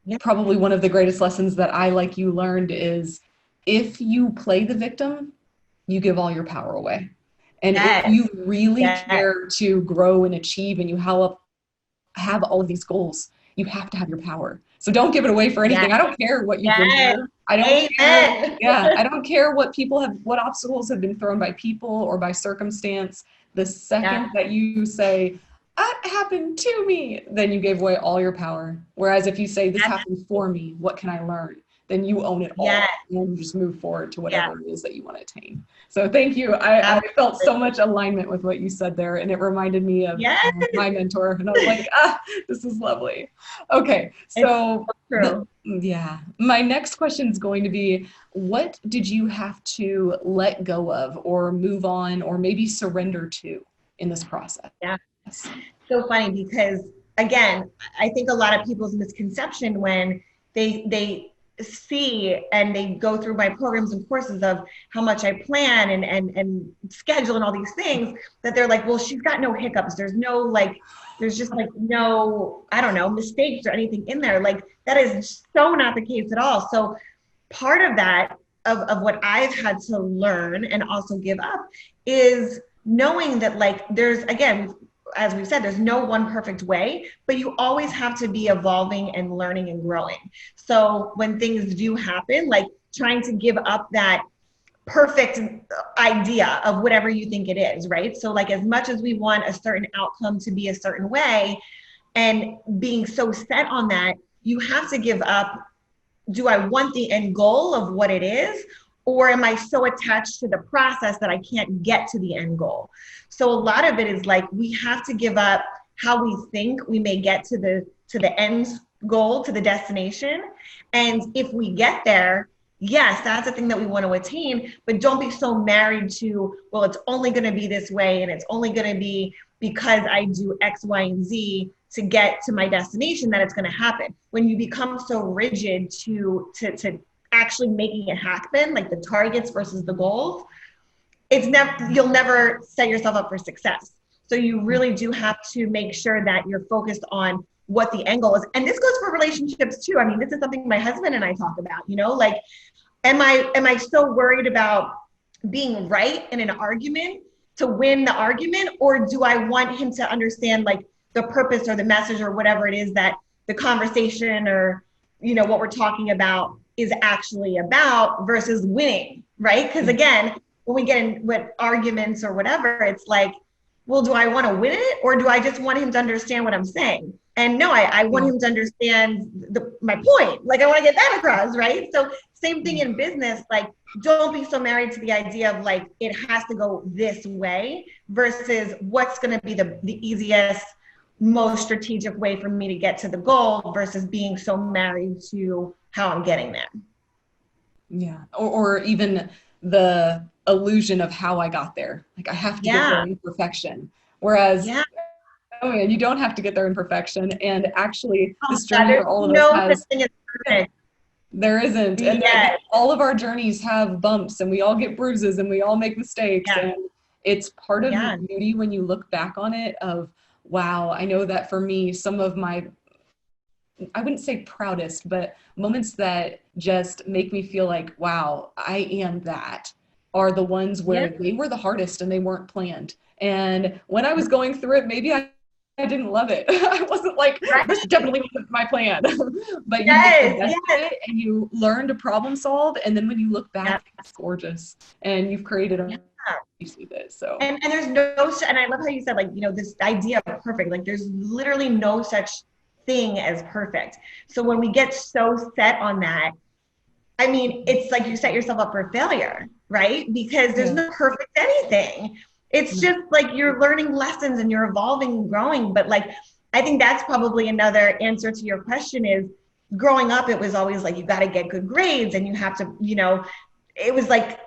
Yeah. probably one of the greatest lessons that I, like you, learned is, if you play the victim, you give all your power away. And if Yes. you really Yes. care to grow and achieve, and you have all of these goals, you have to have your power. So don't give it away for Yes. anything. I don't care what you've been Yes. through. I don't care. Amen. Yeah, I don't care what obstacles have been thrown by people or by circumstance. The second Yeah. that you say, that happened to me, then you gave away all your power. Whereas if you say, this happened for me, what can I learn? Then you own it all, Yes. and you just move forward to Yes. whatever it is that you want to attain. So thank you. I felt so much alignment with what you said there, and it reminded me of Yes. my mentor, and I was like, this is lovely. Okay, It's so true. yeah, my next question is going to be, what did you have to let go of or move on or maybe surrender to in this process? Yeah. So funny because again, I think a lot of people's misconception when they see and they go through my programs and courses of how much I plan and schedule and all these things, that they're like, well, she's got no hiccups. There's just like no, I don't know, mistakes or anything in there. Like that is so not the case at all. So part of that, of what I've had to learn and also give up, is knowing that like there's, again, as we've said, there's no one perfect way, but you always have to be evolving and learning and growing. So when things do happen, like trying to give up that perfect idea of whatever you think it is, right? So like as much as we want a certain outcome to be a certain way and being so set on that, you have to give up, do I want the end goal of what it is? Or am I so attached to the process that I can't get to the end goal? So a lot of it is like, we have to give up how we think we may get to the end goal, to the destination. And if we get there, yes, that's the thing that we want to attain, but don't be so married to, well, it's only going to be this way, and it's only going to be because I do X, Y, and Z to get to my destination that it's going to happen. When you become so rigid to actually making it happen, like the targets versus the goals, you'll never set yourself up for success. So you really do have to make sure that you're focused on what the end goal is. And this goes for relationships too. I mean, this is something my husband and I talk about, like, am I so worried about being right in an argument to win the argument? Or do I want him to understand like the purpose or the message or whatever it is that the conversation or, what we're talking about is actually about, versus winning, right? Because again, when we get in with arguments or whatever, it's like, well, do I want to win it, or do I just want him to understand what I'm saying? And no, I want him to understand my point. Like I want to get that across, right? So Same thing in business. Like, don't be so married to the idea of like, it has to go this way versus what's going to be the easiest, most strategic way for me to get to the goal versus being so married to how I'm getting there. Yeah. Or even the illusion of how I got there. Like I have to get there in perfection. Whereas, oh man, you don't have to get there in perfection. And actually this journey there's for all of us no has, such thing as perfect. there isn't. And all of our journeys have bumps and we all get bruises and we all make mistakes. And it's part of the beauty when you look back on it of, wow, I know that for me, some of my, I wouldn't say proudest, but moments that just make me feel like, wow, I am that, are the ones where they were the hardest and they weren't planned. And when I was going through it, maybe I didn't love it. I wasn't like, this definitely wasn't my plan. But you make the best of it and you learn to problem solve. And then when you look back, it's gorgeous. And you've created a piece with it. So and there's no, and I love how you said, like, you know, this idea of perfect, like there's literally no such thing as perfect. So when we get so set on that, I mean, it's like you set yourself up for failure, right? Because there's no perfect anything. It's just like you're learning lessons and you're evolving and growing. But like, I think that's probably another answer to your question is, growing up, it was always like, you got to get good grades and you have to, you know, it was like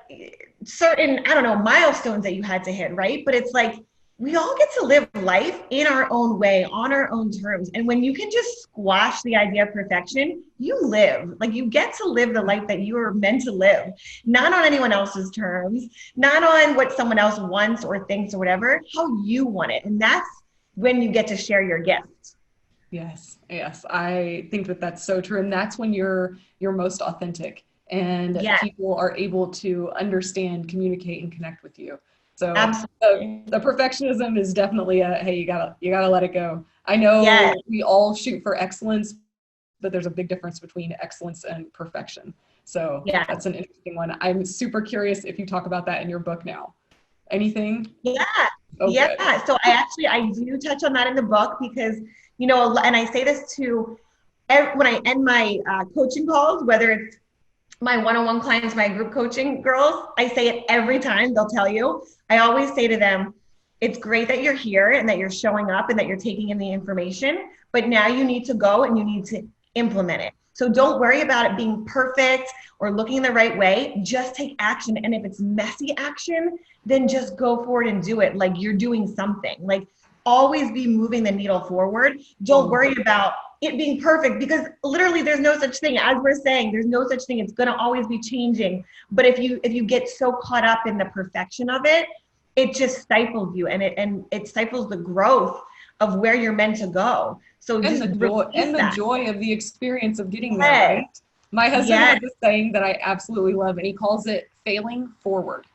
certain, I don't know, milestones that you had to hit, right? But it's like, we all get to live life in our own way, on our own terms. And when you can just squash the idea of perfection, you live. Like, you get to live the life that you were meant to live, not on anyone else's terms, not on what someone else wants or thinks or whatever, how you want it. And that's when you get to share your gift. Yes, I think that that's so true. And that's when you're most authentic and people are able to understand, communicate, and connect with you. So the perfectionism is definitely a, hey, you gotta let it go. I know we all shoot for excellence, but there's a big difference between excellence and perfection. So that's an interesting one. I'm super curious if you talk about that in your book now. Anything? So I do touch on that in the book because, you know, and I say this to when I end my coaching calls, whether it's my one-on-one clients, my group coaching girls, I say it every time. They'll tell you. I always say to them, it's great that you're here and that you're showing up and that you're taking in the information, but now you need to go and you need to implement it. So don't worry about it being perfect or looking the right way. Just take action. And if it's messy action, then just go forward and do it like you're doing something. Like, always be moving the needle forward. Don't worry about it being perfect, because literally there's no such thing. As we're saying, there's no such thing. It's going to always be changing. But if you get so caught up in the perfection of it, it just stifles you, and it stifles the growth of where you're meant to go. So and the joy of the experience of getting there, right? My husband has this saying that I absolutely love, and he calls it failing forward.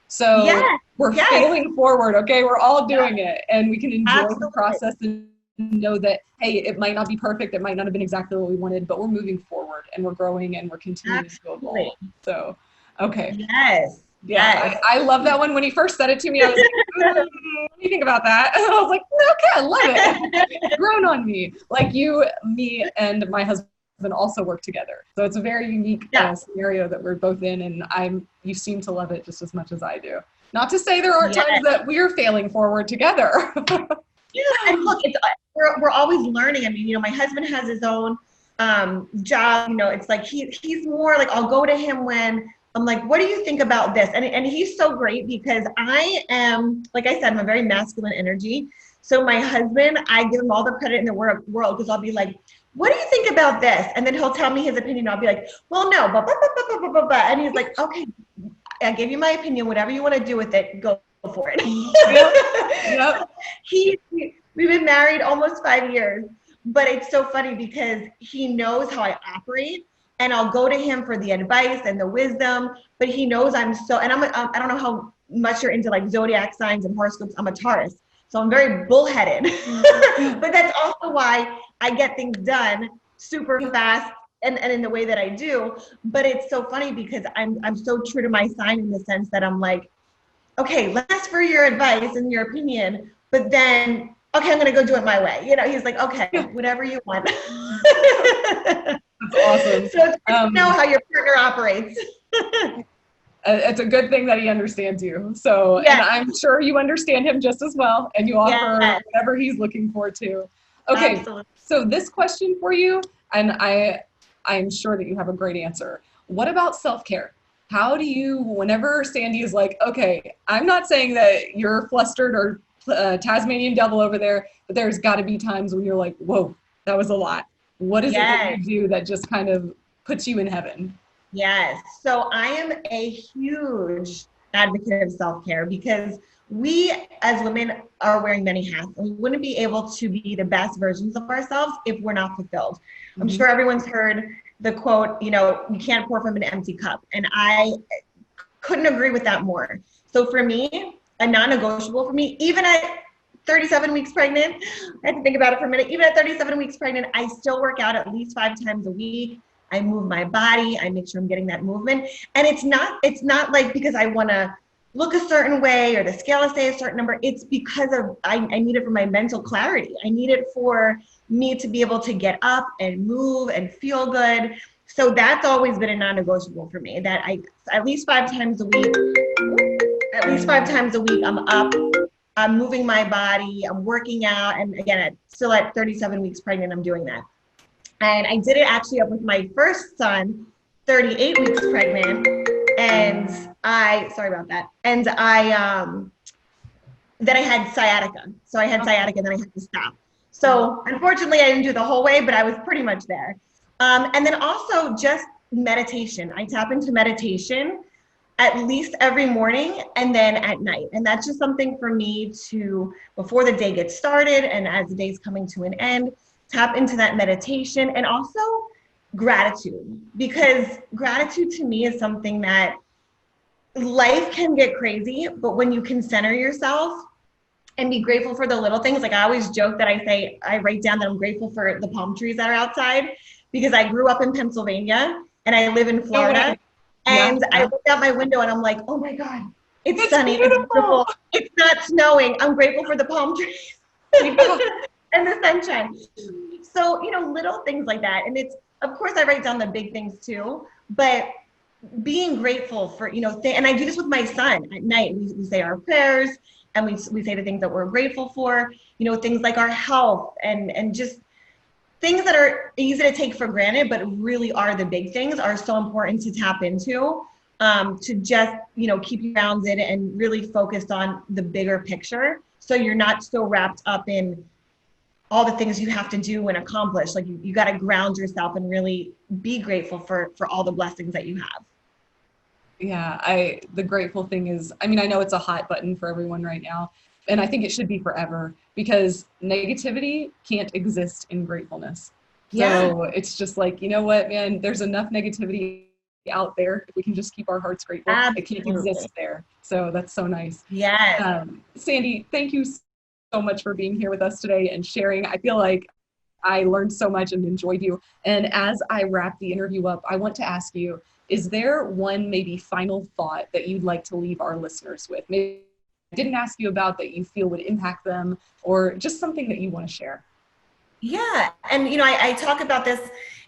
So we're failing forward. Okay. We're all doing it, and we can enjoy the process and know that, hey, it might not be perfect. It might not have been exactly what we wanted, but we're moving forward and we're growing and we're continuing to evolve. So, okay. I love that one. When he first said it to me, I was like, what do you think about that? And I was like, okay, I love it. It's grown on me. Like you, me, and my husband also work together. So it's a very unique scenario that we're both in, and you seem to love it just as much as I do. Not to say there aren't times that we're failing forward together. And look, we're always learning. I mean, you know, my husband has his own job. You know, it's like he's more like, I'll go to him when I'm like, what do you think about this? And he's so great because I am, like I said, I'm a very masculine energy. So my husband, I give him all the credit in the world because I'll be like, what do you think about this? And then he'll tell me his opinion. I'll be like, well, no, blah, blah, blah, blah, blah, blah, blah. And he's like, okay, I gave you my opinion. Whatever you want to do with it, go for it. We've been married almost 5 years, but it's so funny because he knows how I operate, and I'll go to him for the advice and the wisdom, but he knows I don't know how much you're into like zodiac signs and horoscopes. I'm a Taurus, so I'm very bullheaded, but that's also why I get things done super fast and in the way that I do. But it's so funny because I'm so true to my sign in the sense that I'm like, okay, let's ask for your advice and your opinion, but then, okay, I'm going to go do it my way. You know, he's like, okay, whatever you want. That's awesome. So it's good to know how your partner operates. It's a good thing that he understands you. So, Yes. and I'm sure you understand him just as well, and you offer Yes. whatever he's looking for too. Okay, Absolutely. so this question for you, and I'm sure that you have a great answer. What about self-care? How do you, whenever Sandi is like, okay, I'm not saying that you're flustered or Tasmanian devil over there, but there's got to be times when you're like, whoa, that was a lot. What is it that you do that just kind of puts you in heaven? Yes. So I am a huge advocate of self-care because we as women are wearing many hats and we wouldn't be able to be the best versions of ourselves if we're not fulfilled. I'm sure everyone's heard the quote, you can't pour from an empty cup. And I couldn't agree with that more. So for me, a non-negotiable for me, even at 37 weeks pregnant, I had to think about it for a minute. Even at 37 weeks pregnant, I still work out at least 5 times a week. I move my body. I make sure I'm getting that movement. And it's not like because I want to look a certain way or the scale to say a certain number. It's because of I need it for my mental clarity. I need it for me to be able to get up and move and feel good. So that's always been a non-negotiable for me, that I at least 5 times a week, I'm up, I'm moving my body, I'm working out. And again, still at 37 weeks pregnant, I'm doing that. And I did it actually up with my first son, 38 weeks pregnant. And sorry about that. And then I had sciatica. So I had sciatica and then I had to stop. So unfortunately I didn't do the whole way, but I was pretty much there. And then also just meditation. I tap into meditation at least every morning and then at night. And that's just something for me to, before the day gets started and as the day's coming to an end, tap into that meditation. And also gratitude, because gratitude to me is something that life can get crazy, but when you can center yourself and be grateful for the little things, like I always joke that I write down that I'm grateful for the palm trees that are outside, because I grew up in Pennsylvania and I live in Florida. And I look out my window and I'm like, oh my God, it's sunny, it's beautiful, it's not snowing. I'm grateful for the palm trees and the sunshine. So, little things like that. And it's, of course, I write down the big things too, but being grateful for, and I do this with my son at night. We say our prayers and we say the things that we're grateful for, things like our health and just things that are easy to take for granted, but really are the big things, are so important to tap into, to just, keep you grounded and really focused on the bigger picture. So you're not so wrapped up in all the things you have to do and accomplish. Like you got to ground yourself and really be grateful for all the blessings that you have. Yeah, the grateful thing is, I know it's a hot button for everyone right now, and I think it should be forever, because negativity can't exist in gratefulness. So it's just like, you know what, man, there's enough negativity out there. If we can just keep our hearts grateful, It can't exist there. So that's so nice. Yes. Sandi, thank you so much for being here with us today and sharing. I feel like I learned so much and enjoyed you. And as I wrap the interview up, I want to ask you, is there one maybe final thought that you'd like to leave our listeners with? Maybe I didn't ask you about that you feel would impact them, or just something that you want to share. Yeah. And, I talk about this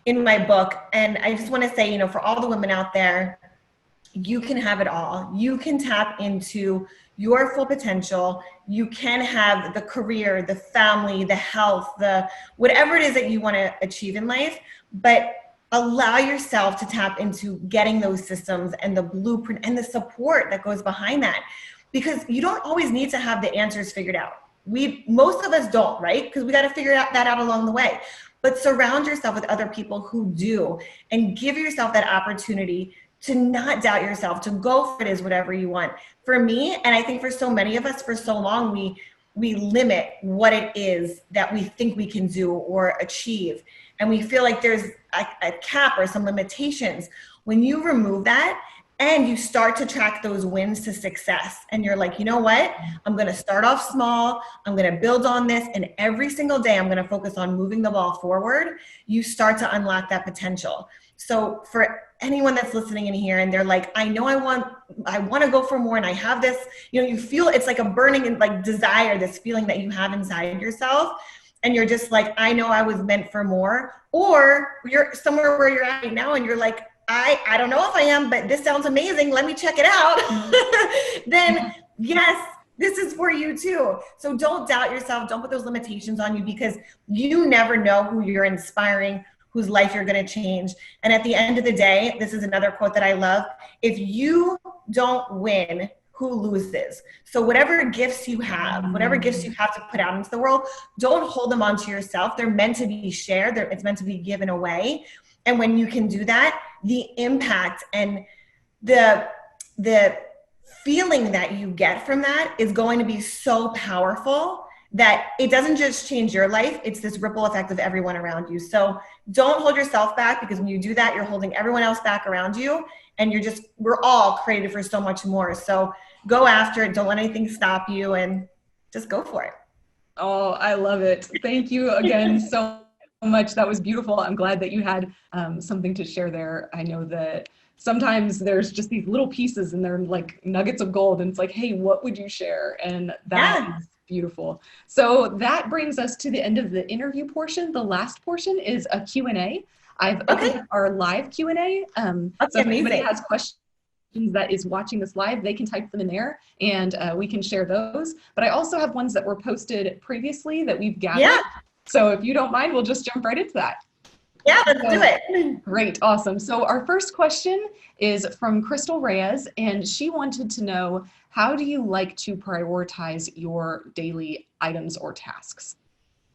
in my book, and I just want to say, for all the women out there, you can have it all. You can tap into your full potential. You can have the career, the family, the health, the whatever it is that you want to achieve in life, but allow yourself to tap into getting those systems and the blueprint and the support that goes behind that. Because you don't always need to have the answers figured out. Most of us don't, right? Because we got to figure that out along the way. But surround yourself with other people who do, and give yourself that opportunity to not doubt yourself, to go for it is whatever you want. For me, and I think for so many of us, for so long, we limit what it is that we think we can do or achieve. And we feel like there's a cap or some limitations. When you remove that and you start to track those wins to success, and you're like, you know what? I'm going to start off small. I'm going to build on this. And every single day, I'm going to focus on moving the ball forward. You start to unlock that potential. So for anyone that's listening in here and they're like, I know I want to go for more, and I have this, you feel it's like a burning like desire, this feeling that you have inside yourself. and you're just like, I know I was meant for more, or you're somewhere where you're at right now and you're like, I don't know if I am, but this sounds amazing. Let me check it out. Then yes, this is for you too. So don't doubt yourself. Don't put those limitations on you, because you never know who you're inspiring, whose life you're going to change. And at the end of the day, this is another quote that I love. If you don't win, who loses? So whatever gifts you have to put out into the world, don't hold them onto yourself. They're meant to be shared. It's meant to be given away. And when you can do that, the impact and the feeling that you get from that is going to be so powerful that it doesn't just change your life, it's this ripple effect of everyone around you. So don't hold yourself back, because when you do that, you're holding everyone else back around you, and we're all created for so much more. So go after it, don't let anything stop you, and just go for it. Oh, I love it. Thank you again so much. That was beautiful. I'm glad that you had something to share there. I know that sometimes there's just these little pieces and they're like nuggets of gold, and it's like, hey, what would you share? And that is beautiful. So that brings us to the end of the interview portion. The last portion is a Q&A. I've opened up our live Q&A. So if anybody has questions that is watching this live, they can type them in there, and we can share those. But I also have ones that were posted previously that we've gathered. Yeah. So if you don't mind, we'll just jump right into that. Yeah, let's do it. Great, awesome. So our first question is from Crystal Reyes, and she wanted to know, how do you like to prioritize your daily items or tasks?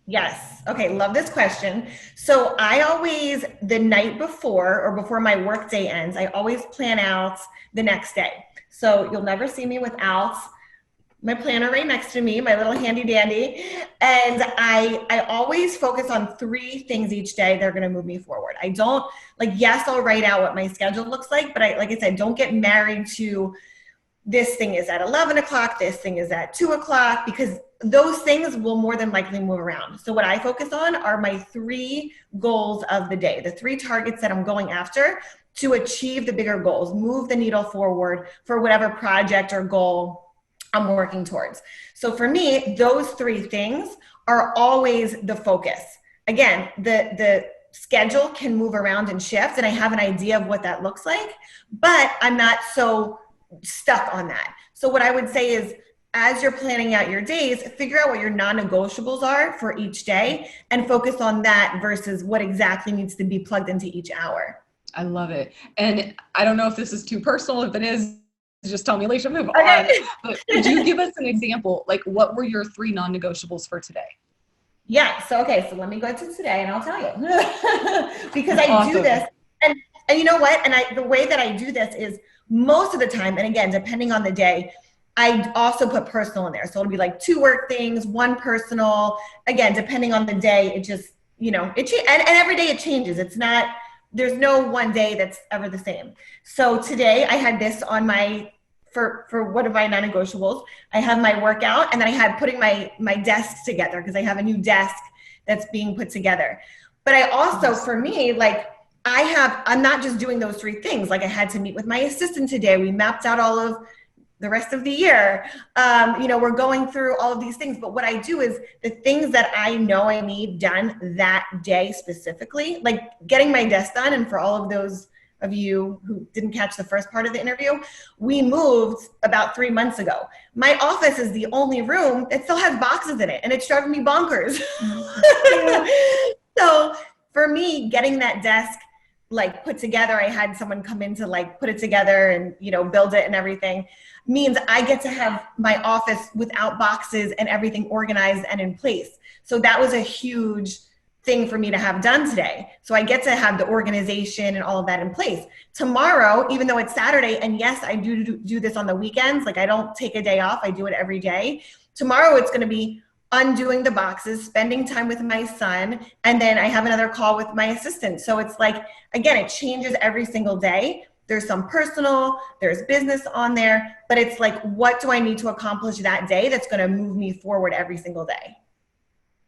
Yes. Okay. Love this question. So I always, the night before or before my work day ends, I always plan out the next day. So you'll never see me without my planner right next to me, my little handy dandy. And I always focus on 3 things each day that are going to move me forward. I don't yes, I'll write out what my schedule looks like, but like I said, don't get married to this thing is at 11 o'clock, this thing is at 2 o'clock, because those things will more than likely move around. So what I focus on are my 3 goals of the day, the 3 targets that I'm going after to achieve the bigger goals, move the needle forward for whatever project or goal I'm working towards. So for me, those 3 things are always the focus. Again, the schedule can move around and shift, and I have an idea of what that looks like, but I'm not so stuck on that. So what I would say is, as you're planning out your days, figure out what your non-negotiables are for each day and focus on that versus what exactly needs to be plugged into each hour. I love it. And I don't know if this is too personal. If it is, just tell me, Alicia, move on. But could you give us an example? Like, what were your 3 non-negotiables for today? Yeah. So, so let me go to today and I'll tell you. Because I do this. And you know what? And the way that I do this is most of the time, and again, depending on the day, I also put personal in there. So it'll be like 2 work things, 1 personal. Again, depending on the day, it just, and every day it changes. It's not, there's no one day that's ever the same. So today I had this on my, for one of my non-negotiables, I have my workout, and then I had putting my desk together, because I have a new desk that's being put together. But I also, for me, I'm not just doing those 3 things. Like, I had to meet with my assistant today. We mapped out all of the rest of the year. We're going through all of these things, but what I do is the things that I know I need done that day specifically, like getting my desk done. And for all of those of you who didn't catch the first part of the interview, we moved about 3 months ago. My office is the only room that still has boxes in it, and it's driving me bonkers. So for me, getting that desk put together, I had someone come in to put it together and, build it and everything, means I get to have my office without boxes and everything organized and in place. So that was a huge thing for me to have done today. So I get to have the organization and all of that in place. Tomorrow, even though it's Saturday, and yes, I do this on the weekends, I don't take a day off, I do it every day. Tomorrow it's going to be undoing the boxes, spending time with my son, and then I have another call with my assistant. So it's again, it changes every single day. There's some personal, there's business on there, but it's what do I need to accomplish that day that's going to move me forward every single day?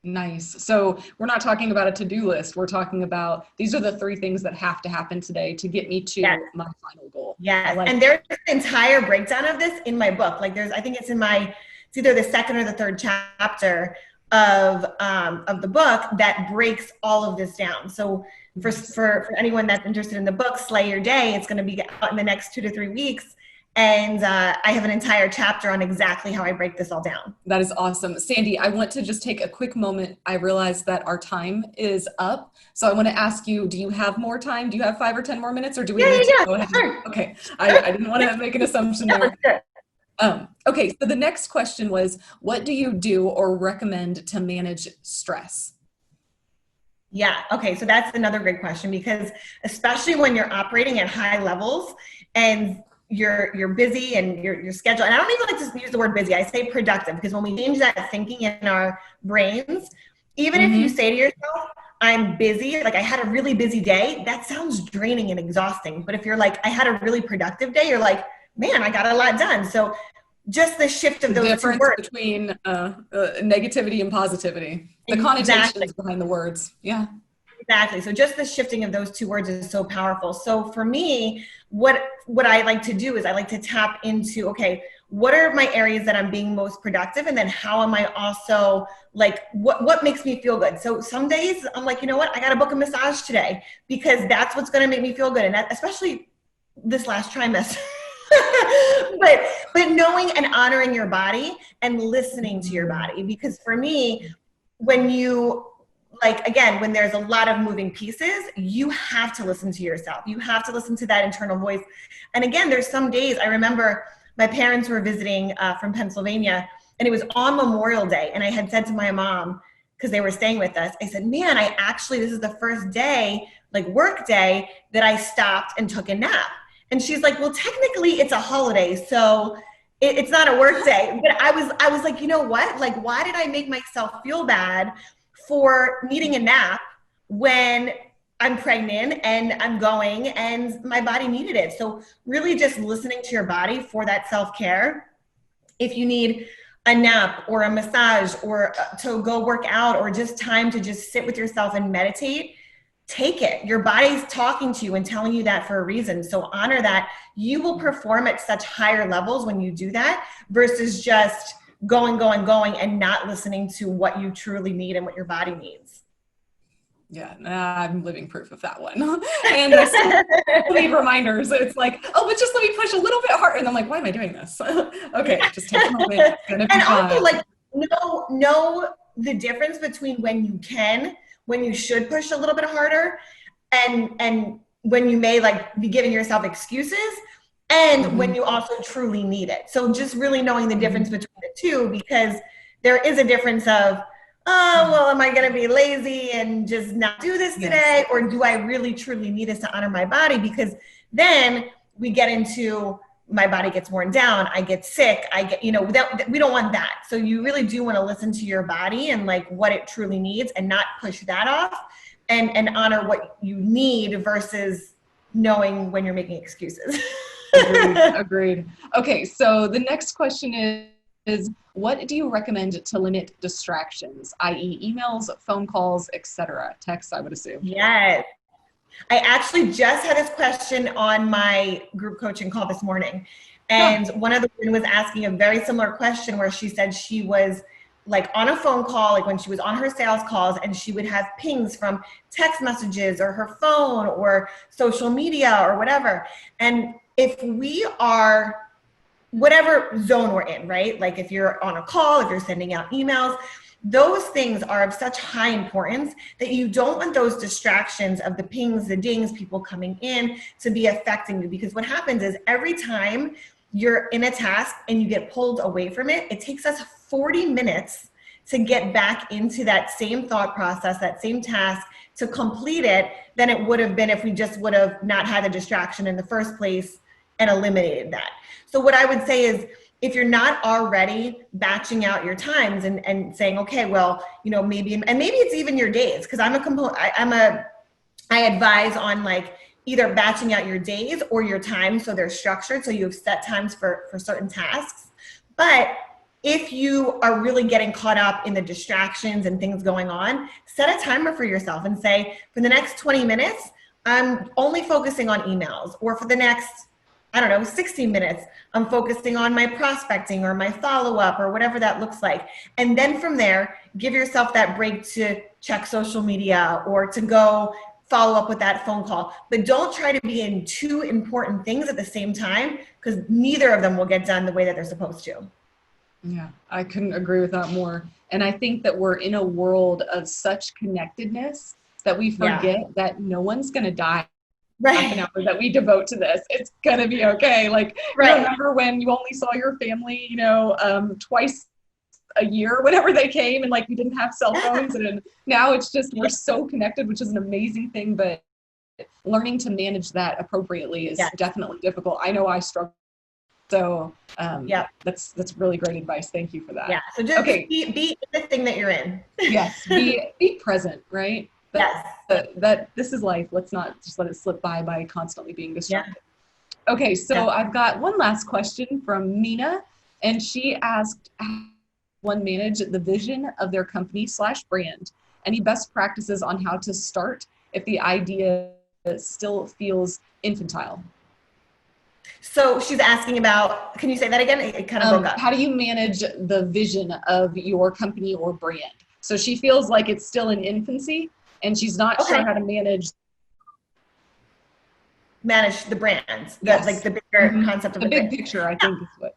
Nice. So we're not talking about a to-do list. We're talking about, these are the 3 things that have to happen today to get me to my final goal. Yeah. And there's an entire breakdown of this in my book. I think it's either the 2nd or the 3rd chapter, of the book that breaks all of this down. So for anyone that's interested in the book, Slay Your Day, it's going to be out in the next 2 to 3 weeks. And I have an entire chapter on exactly how I break this all down. That is awesome. Sandi, I want to just take a quick moment. I realize that our time is up. So I want to ask you, do you have more time? Do you have 5 or 10 more minutes, or do we need to go ahead? Sure. Okay. I didn't want to make an assumption there. Okay. So the next question was, what do you do or recommend to manage stress? Yeah. Okay. So that's another great question, because especially when you're operating at high levels and you're busy and your schedule, and I don't even like to use the word busy, I say productive, because when we change that thinking in our brains, even if you say to yourself, I'm busy, like I had a really busy day, that sounds draining and exhausting. But if you're like, I had a really productive day, you're like, man, I got a lot done. So just the shift of those two words between negativity and positivity, the connotations behind the words. Yeah. Exactly. So just the shifting of those two words is so powerful. So for me, what I like to do is I like to tap into, okay, what are my areas that I'm being most productive? And then how am I also like, what makes me feel good? So some days I'm like, you know what, I got to book a massage today because that's what's going to make me feel good. And that, especially this last trimester. but knowing and honoring your body and listening to your body, because for me, when you, like, again, when there's a lot of moving pieces, you have to listen to yourself. You have to listen to that internal voice. And again, there's some days, I remember my parents were visiting from Pennsylvania, and it was on Memorial Day. And I had said to my mom, because they were staying with us, I said, man, this is the first day, like work day, that I stopped and took a nap. And she's like, well, technically it's a holiday, so it's not a work day. But I was like, you know what? Like, why did I make myself feel bad for needing a nap when I'm pregnant and I'm going and my body needed it? So really just listening to your body for that self-care. If you need a nap or a massage or to go work out or just time to just sit with yourself and meditate, take it. Your body's talking to you and telling you that for a reason. So honor that. You will perform at such higher levels when you do that versus just going and not listening to what you truly need and what your body needs. Yeah, I'm living proof of that one. And I still need reminders. It's like, oh, but just let me push a little bit harder. And I'm like, why am I doing this? Okay, just take a moment. It's gonna be fine. Also, like, know the difference between when you should push a little bit harder and when you may like be giving yourself excuses and when you also truly need it. So just really knowing the difference between the two, because there is a difference of, oh, well, am I going to be lazy and just not do this today? Or do I really truly need this to honor my body? Because then we get into, my body gets worn down, I get sick, we don't want that. So you really do want to listen to your body and like what it truly needs and not push that off and honor what you need versus knowing when you're making excuses. Agreed. Okay, so the next question is what do you recommend to limit distractions, i.e. emails, phone calls, etc.? Text, I would assume. Yes. I actually just had this question on my group coaching call this morning. And one of the women was asking a very similar question where she said she was like on a phone call, like when she was on her sales calls, and she would have pings from text messages or her phone or social media or whatever. And if we are, whatever zone we're in, right? Like if you're on a call, if you're sending out emails, those things are of such high importance that you don't want those distractions of the pings, the dings, people coming in to be affecting you. Because what happens is every time you're in a task and you get pulled away from it, it takes us 40 minutes to get back into that same thought process, that same task, to complete it than it would have been if we just would have not had the distraction in the first place and eliminated that. So what I would say is, if you're not already batching out your times and saying, okay, well, maybe it's even your days, because I advise on like either batching out your days or your times so they're structured, so you have set times for certain tasks. But if you are really getting caught up in the distractions and things going on, set a timer for yourself and say, for the next 20 minutes, I'm only focusing on emails, or for the next I don't know, 60 minutes, I'm focusing on my prospecting or my follow-up or whatever that looks like. And then from there, give yourself that break to check social media or to go follow up with that phone call. But don't try to be in two important things at the same time, because neither of them will get done the way that they're supposed to. Yeah, I couldn't agree with that more. And I think that we're in a world of such connectedness that we forget that no one's going to die half an hour that we devote to this. It's going to be okay. Like, you remember when you only saw your family, you know, twice a year, whenever they came, and like we didn't have cell phones, and now it's just, we're so connected, which is an amazing thing, but learning to manage that appropriately is definitely difficult. I know I struggle. So that's really great advice. Thank you for that. Yeah. So just be in the thing that you're in. Yes. Be present, right? That this is life. Let's not just let it slip by constantly being distracted. Yeah. Okay. So I've got one last question from Mina, and she asked, how one manage the vision of their company / brand? Any best practices on how to start if the idea still feels infantile? So she's asking about, can you say that again? It kind of broke up. How do you manage the vision of your company or brand? So she feels like it's still in infancy and she's not sure how to manage the brand, like the bigger concept of the big picture, I think is what.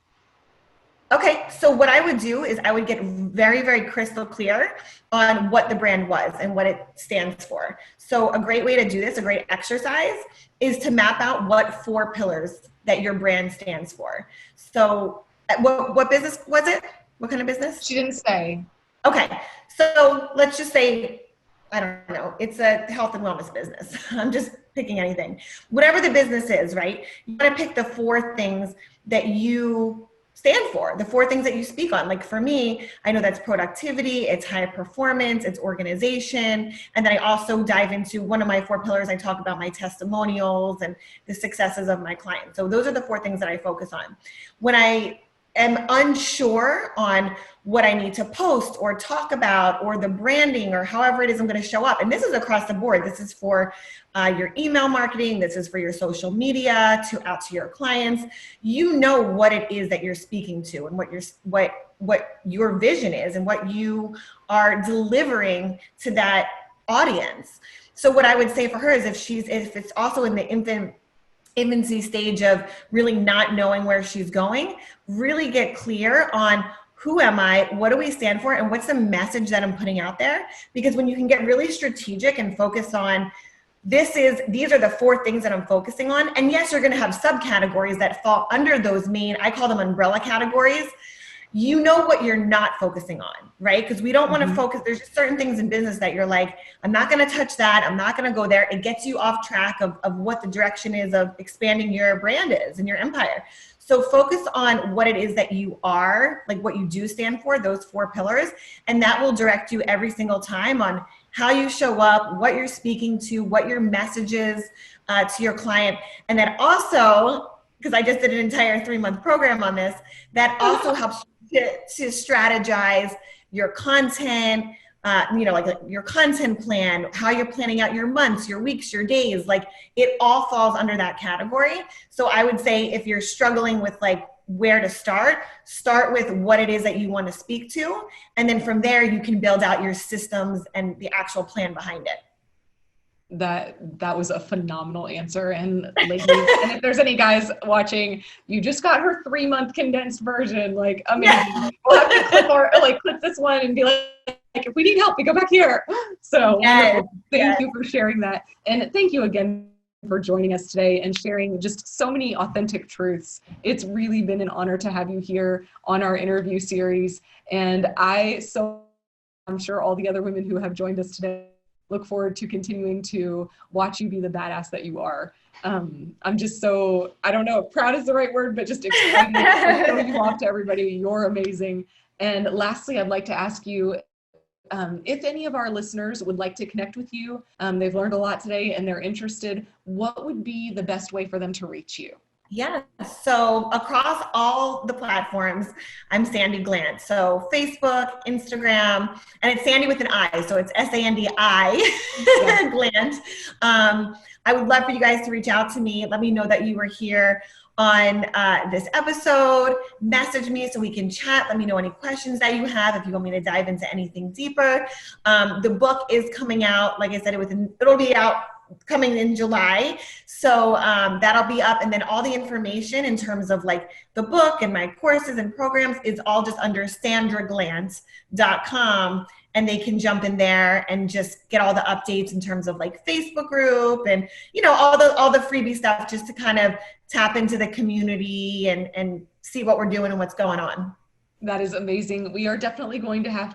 Okay, so what I would do is I would get very, very crystal clear on what the brand was and what it stands for. So a great way to do this, a great exercise, is to map out what 4 pillars that your brand stands for. So what business was it? What kind of business? She didn't say. Okay, so let's just say, I don't know, it's a health and wellness business. I'm just picking anything. Whatever the business is, right? You gotta pick the 4 things that you stand for, the 4 things that you speak on. Like for me, I know that's productivity, it's high performance, it's organization. And then I also dive into one of my 4 pillars. I talk about my testimonials and the successes of my clients. So those are the 4 things that I focus on. When I am unsure on what I need to post or talk about or the branding or however it is I'm going to show up, and this is across the board. This is for your email marketing. This is for your social media, out to your clients. You know what it is that you're speaking to and what your vision is and what you are delivering to that audience. So what I would say for her is if it's also in the infancy stage of really not knowing where she's going, really get clear on who am I, what do we stand for, and what's the message that I'm putting out there? Because when you can get really strategic and focus on these are the 4 things that I'm focusing on. And yes, you're gonna have subcategories that fall under those main, I call them umbrella categories. You know what you're not focusing on, right? Because we don't want to focus, there's certain things in business that you're like, I'm not going to touch that. I'm not going to go there. It gets you off track of what the direction is of expanding your brand is and your empire. So focus on what it is that you are, like what you do stand for, those 4 pillars, and that will direct you every single time on how you show up, what you're speaking to, what your message is to your client. And that also, because I just did an entire 3-month program on this, that also helps to strategize your content, like your content plan, how you're planning out your months, your weeks, your days, like it all falls under that category. So I would say if you're struggling with like where to start with what it is that you want to speak to. And then from there, you can build out your systems and the actual plan behind it. That was a phenomenal answer. And ladies, and if there's any guys watching, you just got her 3-month condensed version, like amazing. We'll have to clip this one and be like, if we need help, we go back here. So wonderful. Thank you for sharing that. And thank you again for joining us today and sharing just so many authentic truths. It's really been an honor to have you here on our interview series. And I'm sure all the other women who have joined us today look forward to continuing to watch you be the badass that you are. I'm just so, I don't know if proud is the right word, but just excited to show you off to everybody. You're amazing. And lastly, I'd like to ask you, if any of our listeners would like to connect with you, they've learned a lot today and they're interested, what would be the best way for them to reach you? Yeah, so across all the platforms, I'm Sandi Glandt. So Facebook, Instagram, and it's Sandi with an I, so it's Sandi Glandt. I would love for you guys to reach out to me. Let me know that you were here on this episode. Message me so we can chat. Let me know any questions that you have if you want me to dive into anything deeper. The book is coming out. Like I said, it'll be out coming in July. So that'll be up. And then all the information in terms of like the book and my courses and programs is all just under SandiGlandt.com. And they can jump in there and just get all the updates in terms of like Facebook group and, you know, all the freebie stuff just to kind of tap into the community and see what we're doing and what's going on. That is amazing. We are definitely going to have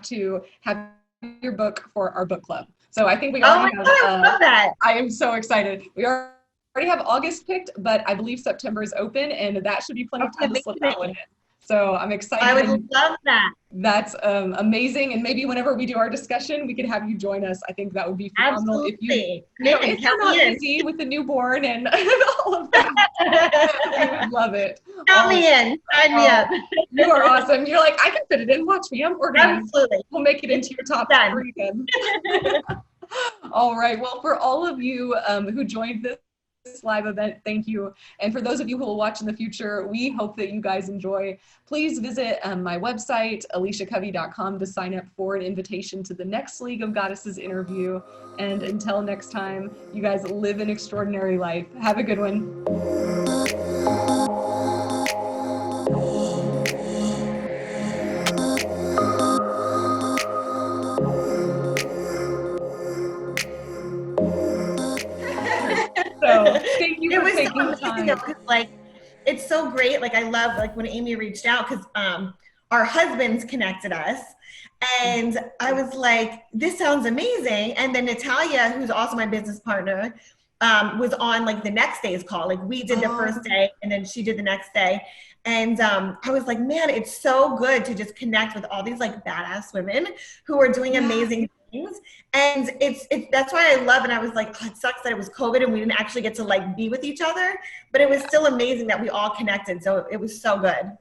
your book for our book club. So I think we already have, I love that. I am so excited. We already have August picked, but I believe September is open, and that should be plenty of time to slip that one in. So I'm excited. I would love that. That's amazing. And maybe whenever we do our discussion, we could have you join us. I think that would be phenomenal. Absolutely. If you're not busy with the newborn and all of that, we would love it. Count me in. Sign me up. You are awesome. You're like, I can fit it in. Watch me. I'm organized. Absolutely. We'll make it into your top 3 then. All right. Well, for all of you who joined this live event, thank you. And for those of you who will watch in the future, we hope that you guys enjoy. Please visit my website, aliciacovey.com, to sign up for an invitation to the next League of Goddesses interview. And until next time, you guys live an extraordinary life. Have a good one. So thank you for taking the time. Like, it's so great. Like, I love like when Amy reached out because our husbands connected us, and I was like, this sounds amazing. And then Natalia, who's also my business partner, was on like the next day's call. Like we did the first day, and then she did the next day. And I was like, man, it's so good to just connect with all these like badass women who are doing amazing things. And it's that's why I love, and I was like, oh, it sucks that it was COVID and we didn't actually get to like be with each other, but it was still amazing that we all connected. So it was so good.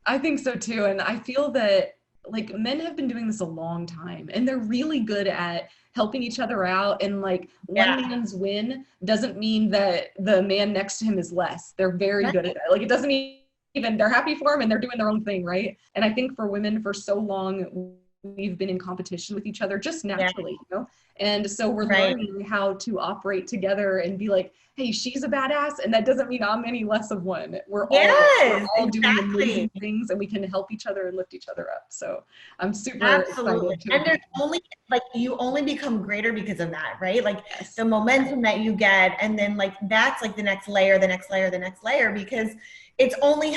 I think so too. And I feel that like men have been doing this a long time, and they're really good at helping each other out. And like one man's win doesn't mean that the man next to him is less. They're very good at it. Like it doesn't even, they're happy for him and they're doing their own thing, right? And I think for women for so long, we've been in competition with each other just naturally, you know? And so we're learning how to operate together and be like, hey, she's a badass, and that doesn't mean I'm any less of one. We're all doing amazing things, and we can help each other and lift each other up. So I'm super excited. And there's only like, you only become greater because of that, right? Like the momentum that you get, and then like that's like the next layer, the next layer, the next layer, because it's only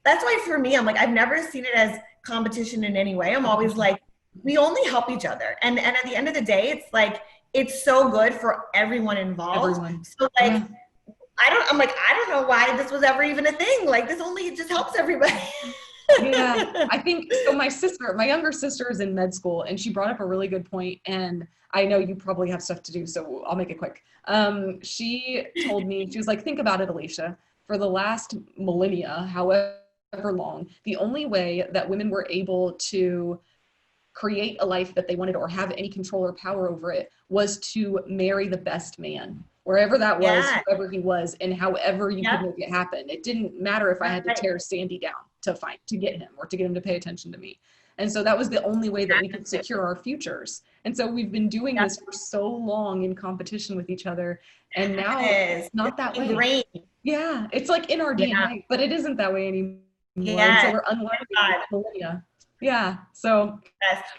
that's why for me, I'm like, I've never seen it as competition in any way. I'm always like, we only help each other. And at the end of the day, it's like, it's so good for everyone involved. So like, I don't know why this was ever even a thing. Like this only just helps everybody. Yeah, I think so. My younger sister is in med school, and she brought up a really good point. And I know you probably have stuff to do, so I'll make it quick. She told me, she was like, think about it, Alicia, for the last millennia, however long, the only way that women were able to create a life that they wanted or have any control or power over it was to marry the best man, wherever that was, whoever he was, and however you could make it happen. It didn't matter if I had to tear Sandi down to get him, or to get him to pay attention to me. And so that was the only way that we could secure our futures. And so we've been doing this for so long in competition with each other, and now it's not that way. Great. Yeah, it's like in our DNA, but it isn't that way anymore. And so we're unlearning millennia. Yeah, so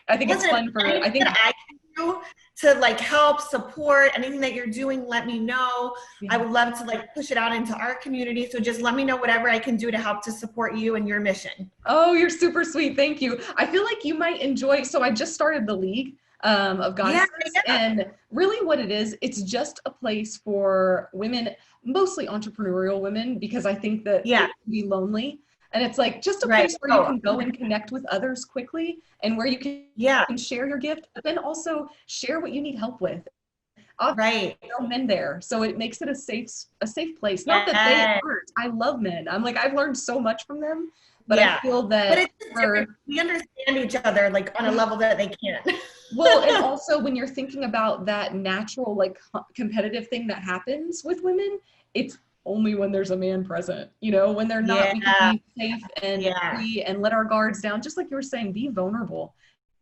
I think it's fun for, I think I can do to like help support anything that you're doing, let me know. I would love to like push it out into our community. So just let me know whatever I can do to help to support you and your mission. Oh, you're super sweet. Thank you. I feel like you might enjoy, so I just started the League of Goddesses, and really what it is, it's just a place for women, mostly entrepreneurial women, because I think that they can be lonely. And it's like just a place where you can go and connect with others quickly, and where you can share your gift, but then also share what you need help with. There are men there, so it makes it a safe place. Not that they aren't. I love men. I'm like, I've learned so much from them, but I feel that we understand each other like on a level that they can't. Well, and also when you're thinking about that natural like competitive thing that happens with women, it's only when there's a man present, you know, when they're not, we can be safe and free and let our guards down. Just like you were saying, be vulnerable.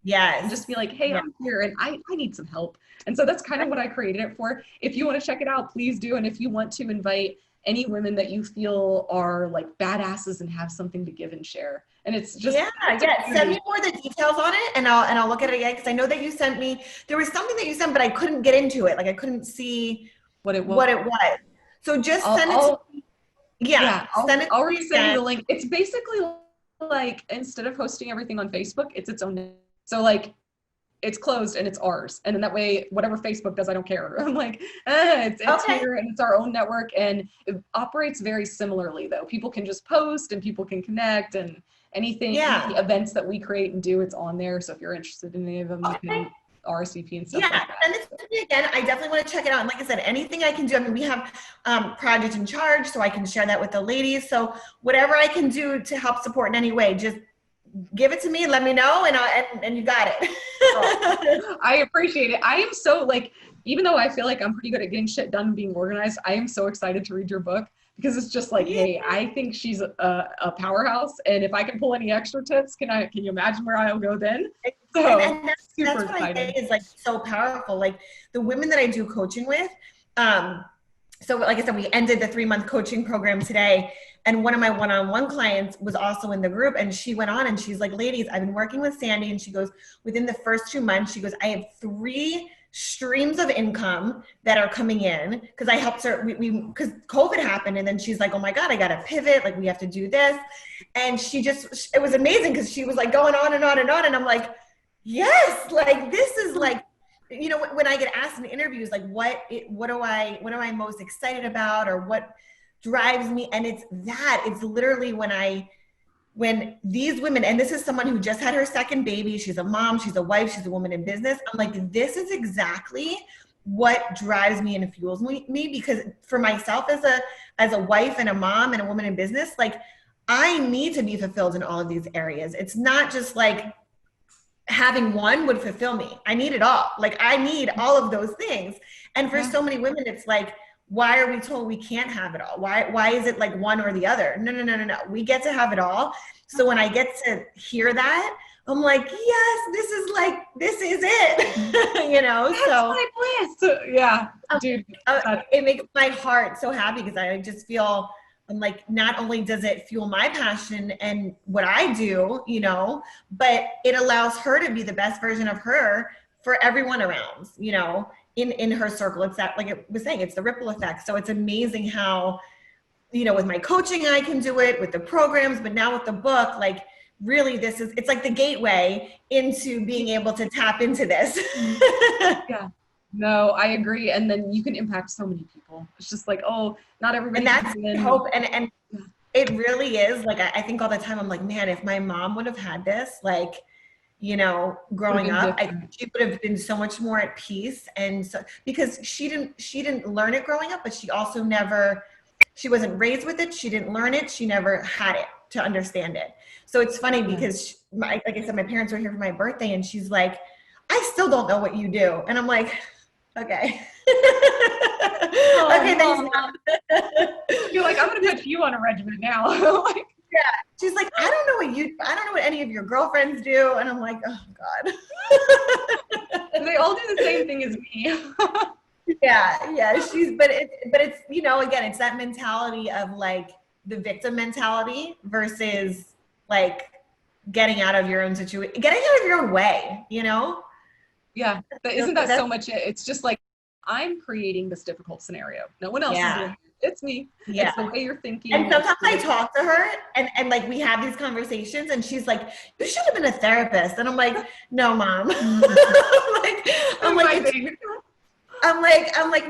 Yes. And just be like, hey, I'm here and I need some help. And so that's kind of what I created it for. If you want to check it out, please do. And if you want to invite any women that you feel are like badasses and have something to give and share. And it's just send me more of the details on it and I'll look at it again, because I know that you sent me, there was something that you sent, but I couldn't get into it. Like I couldn't see what it was. So just send it to me. I'll resend you the link. It's basically like, instead of hosting everything on Facebook, it's its own. So like, it's closed and it's ours. And then that way, whatever Facebook does, I don't care. I'm like, it's here and it's our own network. And it operates very similarly though. People can just post and people can connect, and anything, any events that we create and do, it's on there. So if you're interested in any of them, you can RSVP and stuff like that. And this to me again, I definitely want to check it out. And like I said, anything I can do, I mean, we have Project in Charge, so I can share that with the ladies. So whatever I can do to help support in any way, just give it to me and let me know, and you got it. I appreciate it. I am so, like, even though I feel like I'm pretty good at getting shit done and being organized, I am so excited to read your book, because it's just like, hey, I think she's a powerhouse, and if I can pull any extra tips, can you imagine where I'll go then? So and that's what I think is like so powerful. Like the women that I do coaching with, so like I said, we ended the 3-month coaching program today, and one of my one-on-one clients was also in the group, and she went on and she's like, ladies, I've been working with Sandi, and she goes, within the first 2 months, she goes, I have 3 streams of income that are coming in, because I helped her, because COVID happened, and then she's like, oh my God, I got to pivot, like we have to do this. And it was amazing, because she was like going on and on and on, and I'm like, yes, like this is like, you know, when I get asked in interviews, like what am I most excited about, or what drives me? And it's literally when these women, and this is someone who just had her second baby, she's a mom, she's a wife, she's a woman in business. I'm like, this is exactly what drives me and fuels me, because for myself as a wife and a mom and a woman in business, like I need to be fulfilled in all of these areas. It's not just like having one would fulfill me. I need it all. Like I need all of those things. And for so many women, it's like, why are we told we can't have it all? Why is it like one or the other? No. We get to have it all. So when I get to hear that, I'm like, yes, this is it. You know, that's so my bliss. Yeah, dude. It makes my heart so happy, because I just feel, I'm like, not only does it fuel my passion and what I do, you know, but it allows her to be the best version of her for everyone around, you know, in her circle. It's that, like it was saying, it's the ripple effect. So it's amazing how, you know, with my coaching, I can do it with the programs, but now with the book, like really it's like the gateway into being able to tap into this. Yeah. No, I agree. And then you can impact so many people. It's just like, oh, not everybody. And that's hope. And it really is. Like, I think all the time, I'm like, man, if my mom would have had this, like, you know, growing up, she would have been so much more at peace. And so, because she didn't learn it growing up, but she also she wasn't raised with it. She didn't learn it. She never had it to understand it. So it's funny because like I said, my parents were here for my birthday, and she's like, I still don't know what you do. And I'm like, okay. Okay, thanks, Mom. You're like, I'm going to put you on a regimen now. Like, yeah. She's like, I don't know what any of your girlfriends do. And I'm like, oh God. They all do the same thing as me. Yeah. But it's, you know, again, it's that mentality of like the victim mentality versus like getting out of your own situation, getting out of your own way, you know? Yeah. But isn't that so much it? It's just like, I'm creating this difficult scenario. No one else is doing it. It's me. Yeah. It's the way you're thinking. And sometimes I talk to her and like we have these conversations, and she's like, you should have been a therapist. And I'm like, no, Mom. I'm like,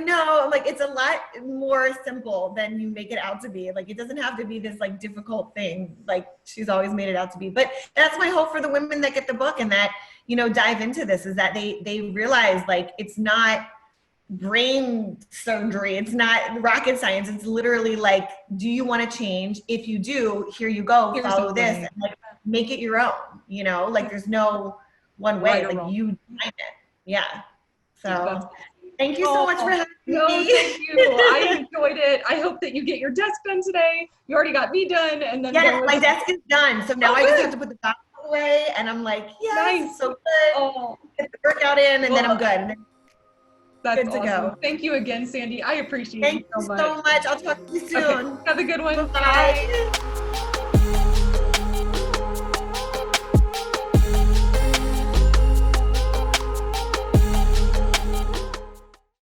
no, I'm like, it's a lot more simple than you make it out to be. Like, it doesn't have to be this like difficult thing. Like she's always made it out to be. But that's my hope for the women that get the book and that, you know, dive into this, is that they realize like, it's not brain surgery. It's not rocket science. It's literally like, do you want to change? If you do, here you go, follow this, and like make it your own, you know, like there's no one way, like you find it. Yeah. So thank you so much for having me. Thank you. I enjoyed it. but I hope that you get your desk done today. You already got me done. And then yes, my desk is done. So now I just have to put the back away, and I'm like, yes, nice. so good. Get the workout in, and then I'm good. That's good to awesome. go. Thank you again, Sandy. I appreciate Thank you so much. you so much. I'll talk to you soon. Okay. Have a good one. Bye.